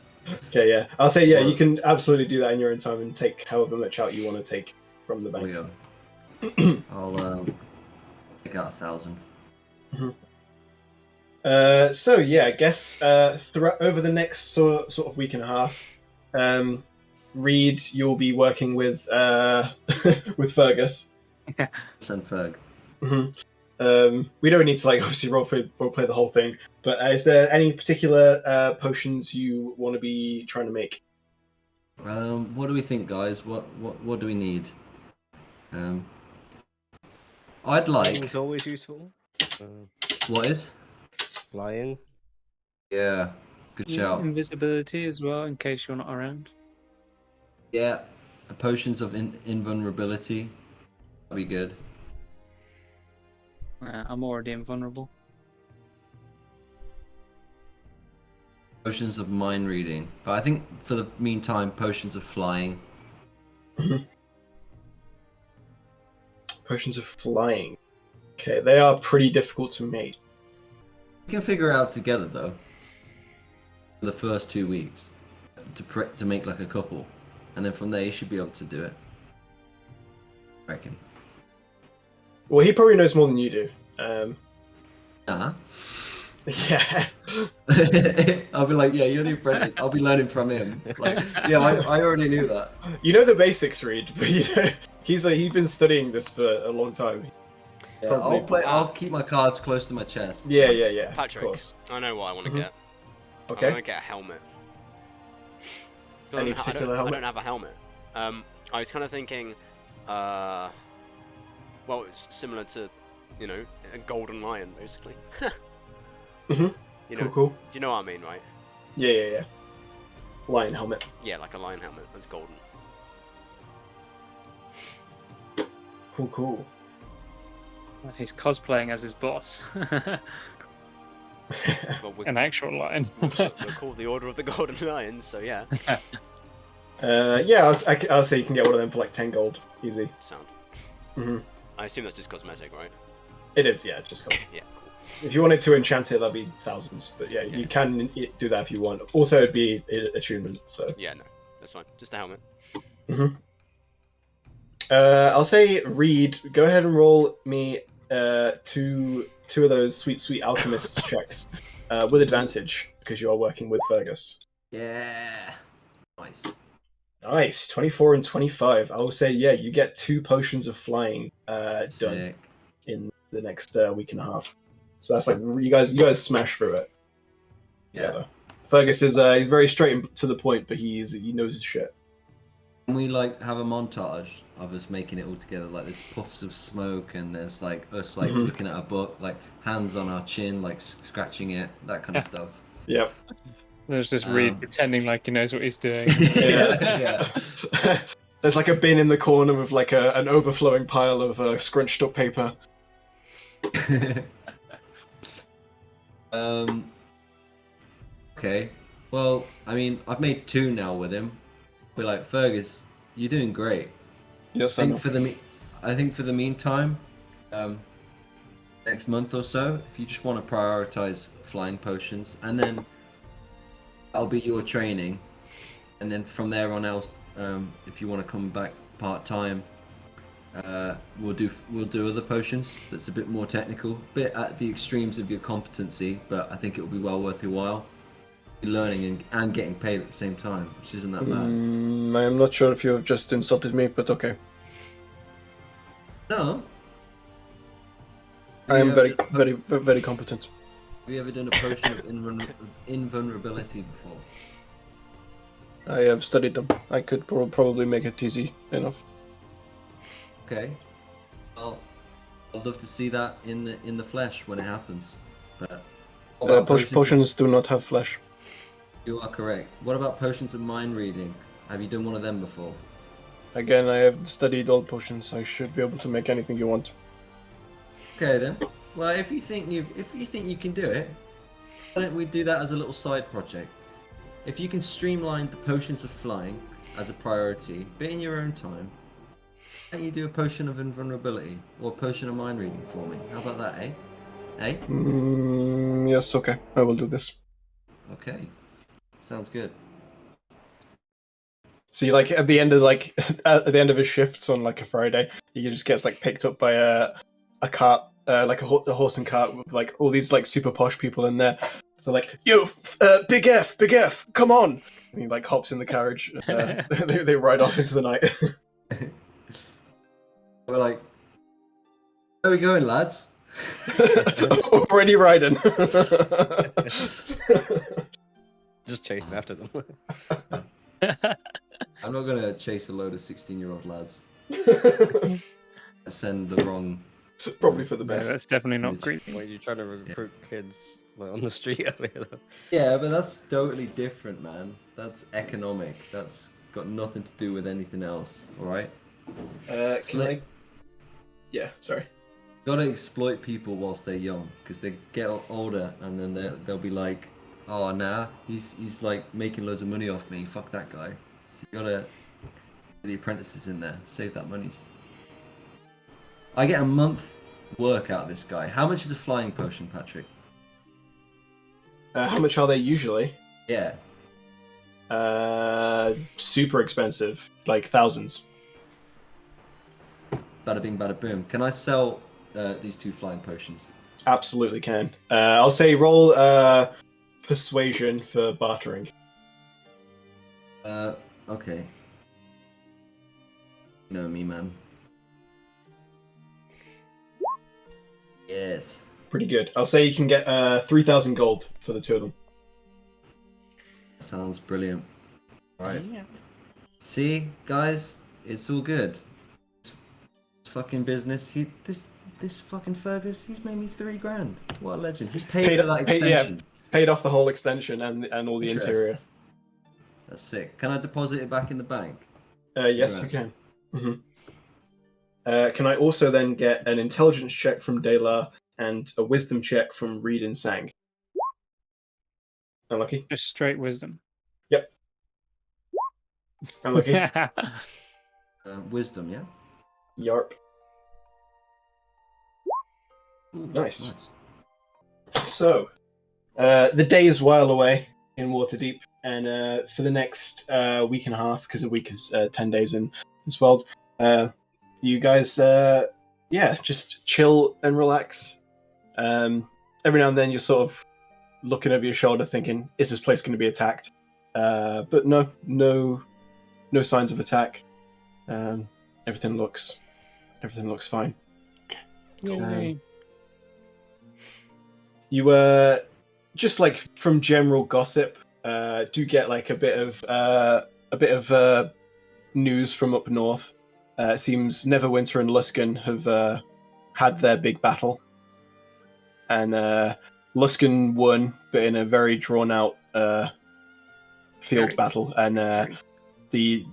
Okay, yeah. I'll say yeah. You can absolutely do that in your own time and take however much out you want to take from the bank. Yeah. I'll take out 1,000. So yeah, I guess over the next sort of week and a half, Reed, you'll be working with with Fergus. Send Ferg. We don't need to like obviously role play the whole thing, but is there any particular potions you want to be trying to make? What do we think, guys? What do we need? I'd like. It's always useful. What is? Flying. Yeah, good shout. Invisibility as well, in case you're not around. Yeah, potions of invulnerability. That'd be good. I'm already invulnerable. Potions of mind reading, but I think for the meantime, potions of flying. Potions of flying. Okay, they are pretty difficult to make. We can figure it out together though. The first 2 weeks to make like a couple, and then from there you should be able to do it. I reckon. Well, he probably knows more than you do. Nah. Yeah. I'll be like, yeah, you're the apprentice. I'll be learning from him. Like, yeah, I already knew that. You know the basics, Reed, but he's been studying this for a long time. Yeah, Probably. I'll keep my cards close to my chest. Yeah. Patrick, Of course. I know what I want to get. I Okay. want to get a helmet. Any particular helmet? I don't have a helmet. I was kind of thinking, well, it's similar to, a golden lion, basically. Cool. You know what I mean, right? Yeah. Lion helmet. Yeah, like a lion helmet that's golden. Cool. He's cosplaying as his boss. Well, An actual lion. we're called the Order of the Golden Lions, so yeah. Yeah, I'll say you can get one of them for like 10 gold, easy. Sound. hmm I assume that's just cosmetic, right? It is, yeah, just gold. Yeah, cool. If you wanted to enchant it, that'd be thousands. But yeah, you can do that if you want. Also, it'd be attunement. So Yeah, no, that's fine. Just a helmet. I'll say Reed, go ahead and roll me two of those sweet alchemist checks with advantage because you are working with Fergus. Yeah. Nice, 24 and 25. I will say, yeah, you get 2 potions of flying done Sick. in the next week and a half. So that's like you guys smash through it. Yeah. Fergus is he's very straight and to the point, but he knows his shit. Can we like have a montage of us making it all together? Like there's puffs of smoke and there's like us like Mhm. looking at a book, like hands on our chin, like scratching it, that kind of stuff. Yep. There's just Reed Um, pretending like he knows what he's doing. Yeah. There's like a bin in the corner with like an overflowing pile of scrunched up paper. Okay. Well, I mean, I've made 2 now with him. We're like, Fergus, you're doing great. Yes, I I think know. for the meantime, next month or so, if you just want to prioritize flying potions, and then that'll be your training, and then from there on else, if you want to come back part time, we'll do other potions. That's a bit more technical, bit at the extremes of your competency, but I think it will be well worth your while. You're learning and getting paid at the same time, which isn't that bad. I am not sure if you have just insulted me, but okay. No. I am Have very, you ever- very, very competent. Have you ever done a potion of invulnerability before? I have studied them. I could probably make it easy enough. Okay. Well, I'd love to see that in the flesh when it happens. But what about Potions do not have flesh. You are correct. What about potions of mind reading? Have you done one of them before? Again, I have studied all potions. I should be able to make anything you want. Okay then. Well, if you think you can do it, why don't we do that as a little side project? If you can streamline the potions of flying as a priority, but in your own time, why don't you do a potion of invulnerability or a potion of mind reading for me? How about that, eh? Eh? Yes, okay. I will do this. Okay. Sounds good. See, like at the end of at the end of his shifts on like a Friday, he just gets like picked up by a cart, like a horse and cart with like all these like super posh people in there. They're like, "Yo, Big F, come on!" And he like hops in the carriage. They ride off into the night. We're like, where are we going, lads? Already riding. Just chasing after them. I'm not gonna chase a load of 16-year-old lads. Send the wrong. Probably for the No, best. that's definitely not Which- creepy. Were you trying to recruit kids like, on the street earlier? Though? Yeah, but that's totally different, man. That's economic. That's got nothing to do with anything else. All right. Can I? Yeah, sorry. Gotta exploit people whilst they're young, because they get older and then they'll be like, oh nah, he's like making loads of money off me. Fuck that guy. So you gotta get the apprentices in there, save that monies. I get a month work out of this guy. How much is a flying potion, Patrick? How much are they usually? Yeah. Super expensive, like thousands. Bada bing, bada boom. Can I sell these 2 flying potions? Absolutely can. I'll say roll persuasion for bartering. Okay. You know me, man. Yes. Pretty good. I'll say you can get 3,000 gold for the 2 of them. Sounds brilliant. Alright. Yeah. See, guys, it's all good. It's fucking business. This fucking Fergus, he's made me 3 grand. What a legend. He's paid for that extension. Paid off the whole extension and all the Interest. interior. That's sick. Can I deposit it back in the bank? Yes, Right. you can. Can I also then get an intelligence check from Dela and a wisdom check from Reed and Sang? Unlucky. Just straight wisdom. Yep. Unlucky. Wisdom, yeah? Yarp. Ooh, Nice. So, the day is while away in Waterdeep, and for the next week and a half, because a week is 10 days in this world, you guys, just chill and relax. Every now and then you're sort of looking over your shoulder thinking, is this place going to be attacked? But no signs of attack. Everything looks fine. Yay. You just like from general gossip, do get like a bit of news from up north. It seems Neverwinter and Luskan have had their big battle, and Luskan won, but in a very drawn out field battle. And the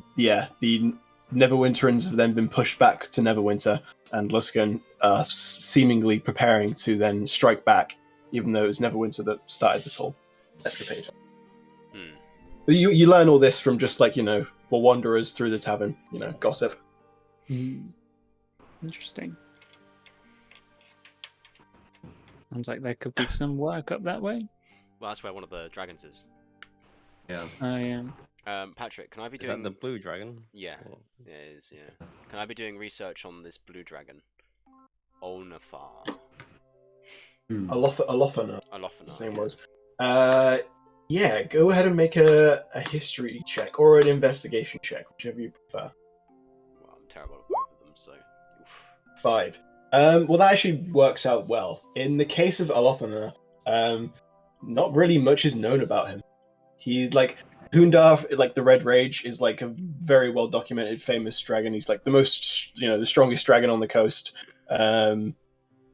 Neverwinterans have then been pushed back to Neverwinter, and Luskan are seemingly preparing to then strike back, even though it was Neverwinter that started this whole escapade. But you learn all this from just like, wanderers through the tavern, gossip. Interesting. Sounds like there could be some work up that way. Well, that's where one of the dragons is. Yeah. Oh, yeah. Patrick, can I be Is doing that the blue dragon? Yeah, it is. Yeah. Can I be doing research on this blue dragon? Onafar. Alophana. Alophana. His name was. Yeah, go ahead and make a history check or an investigation check, whichever you prefer. Well, I'm terrible at both of them, so. Oof. 5. Well, that actually works out well. In the case of Alophana, not really much is known about him. He, Hundar, the Red Rage, is like a very well documented, famous dragon. He's like the most, the strongest dragon on the coast.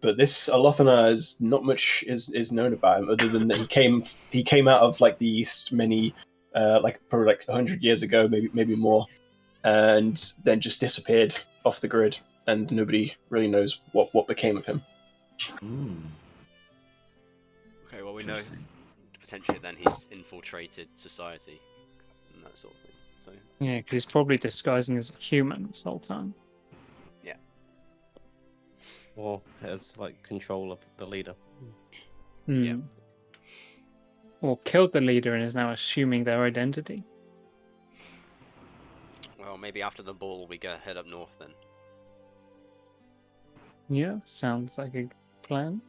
But this Alothana is not much is known about him, other than that he came out of the east many, probably 100 years ago, maybe more, and then just disappeared off the grid, and nobody really knows what became of him. Okay, well we know potentially then he's infiltrated society and that sort of thing. So Yeah, because he's probably disguising as a human this whole time. Or has control of the leader. Yeah. Or killed the leader and is now assuming their identity. well, maybe after the ball we go head up north then. Yeah, sounds like a plan.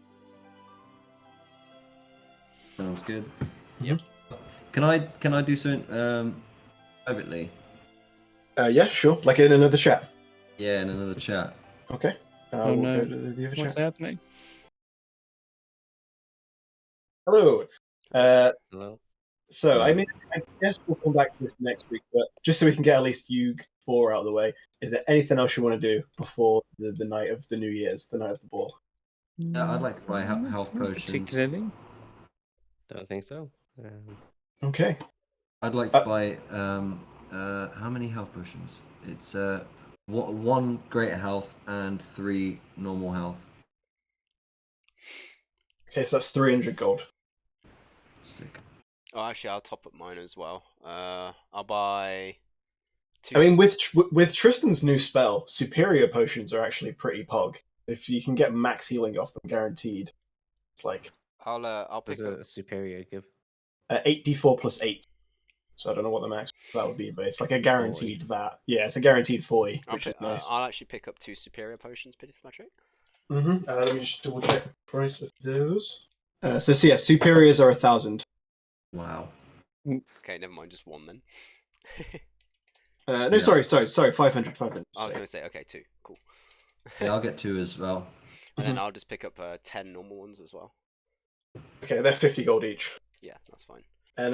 Sounds good. Yep. Can I do something privately? Yeah, sure. Like in another chat. Yeah, in another chat. Okay. Oh, We'll no. go to the other What's chat. happening? Hello. Hello? So, I guess we'll come back to this next week, but just so we can get at least you 4 out of the way, is there anything else you want to do before the night of the New Year's, the night of the ball? Yeah, I'd like to buy health Not potions. particularly. Don't think so. Okay. I'd like to buy how many health potions? It's 1 greater health and 3 normal health. Okay, so that's 300 gold. Sick. Oh, actually, I'll top up mine as well. I'll buy. I mean, with Tristan's new spell, superior potions are actually pretty pog. If you can get max healing off them, guaranteed. It's like I'll pick There's up. a superior give. 8d4 plus 8. So I don't know what the max that would be, but it's like a guaranteed that. Yeah, it's a guaranteed 40, which is nice. I'll actually pick up 2 superior potions, Patrick. Let me just double check the price of those. Superiors are 1,000. Wow. Okay, never mind, just 1 then. No, Yeah. sorry, 500. I was going to say, okay, 2. Cool. Yeah, I'll get 2 as well. And then I'll just pick up 10 normal ones as well. Okay, they're 50 gold each. Yeah, that's fine. And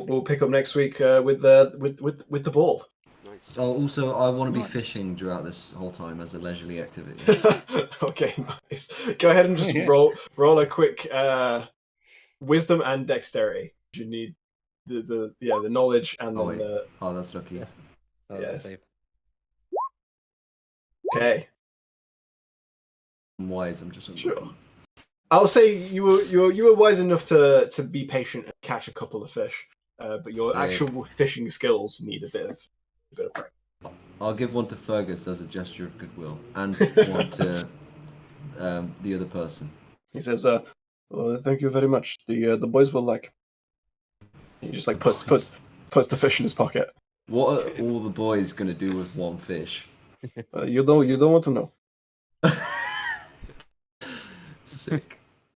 we'll pick up next week with the ball. Nice. Oh, also, I want to be Nice. fishing throughout this whole time as a leisurely activity. Okay, nice. Go ahead and just Yeah. roll a quick wisdom and dexterity. You need the knowledge and Oh, then wait. the Oh, that's lucky. That was Yeah. a save. okay. I'm wise. I'm just unlucky. Sure. I'll say you were wise enough to be patient and catch a couple of fish, but your Sick. actual fishing skills need a bit of practice. I'll give 1 to Fergus as a gesture of goodwill, and 1 to the other person. He says, well, "Thank you very much. The boys will like." He just puts the fish in his pocket. What are all the boys gonna do with 1 fish? You don't want to know. Sick.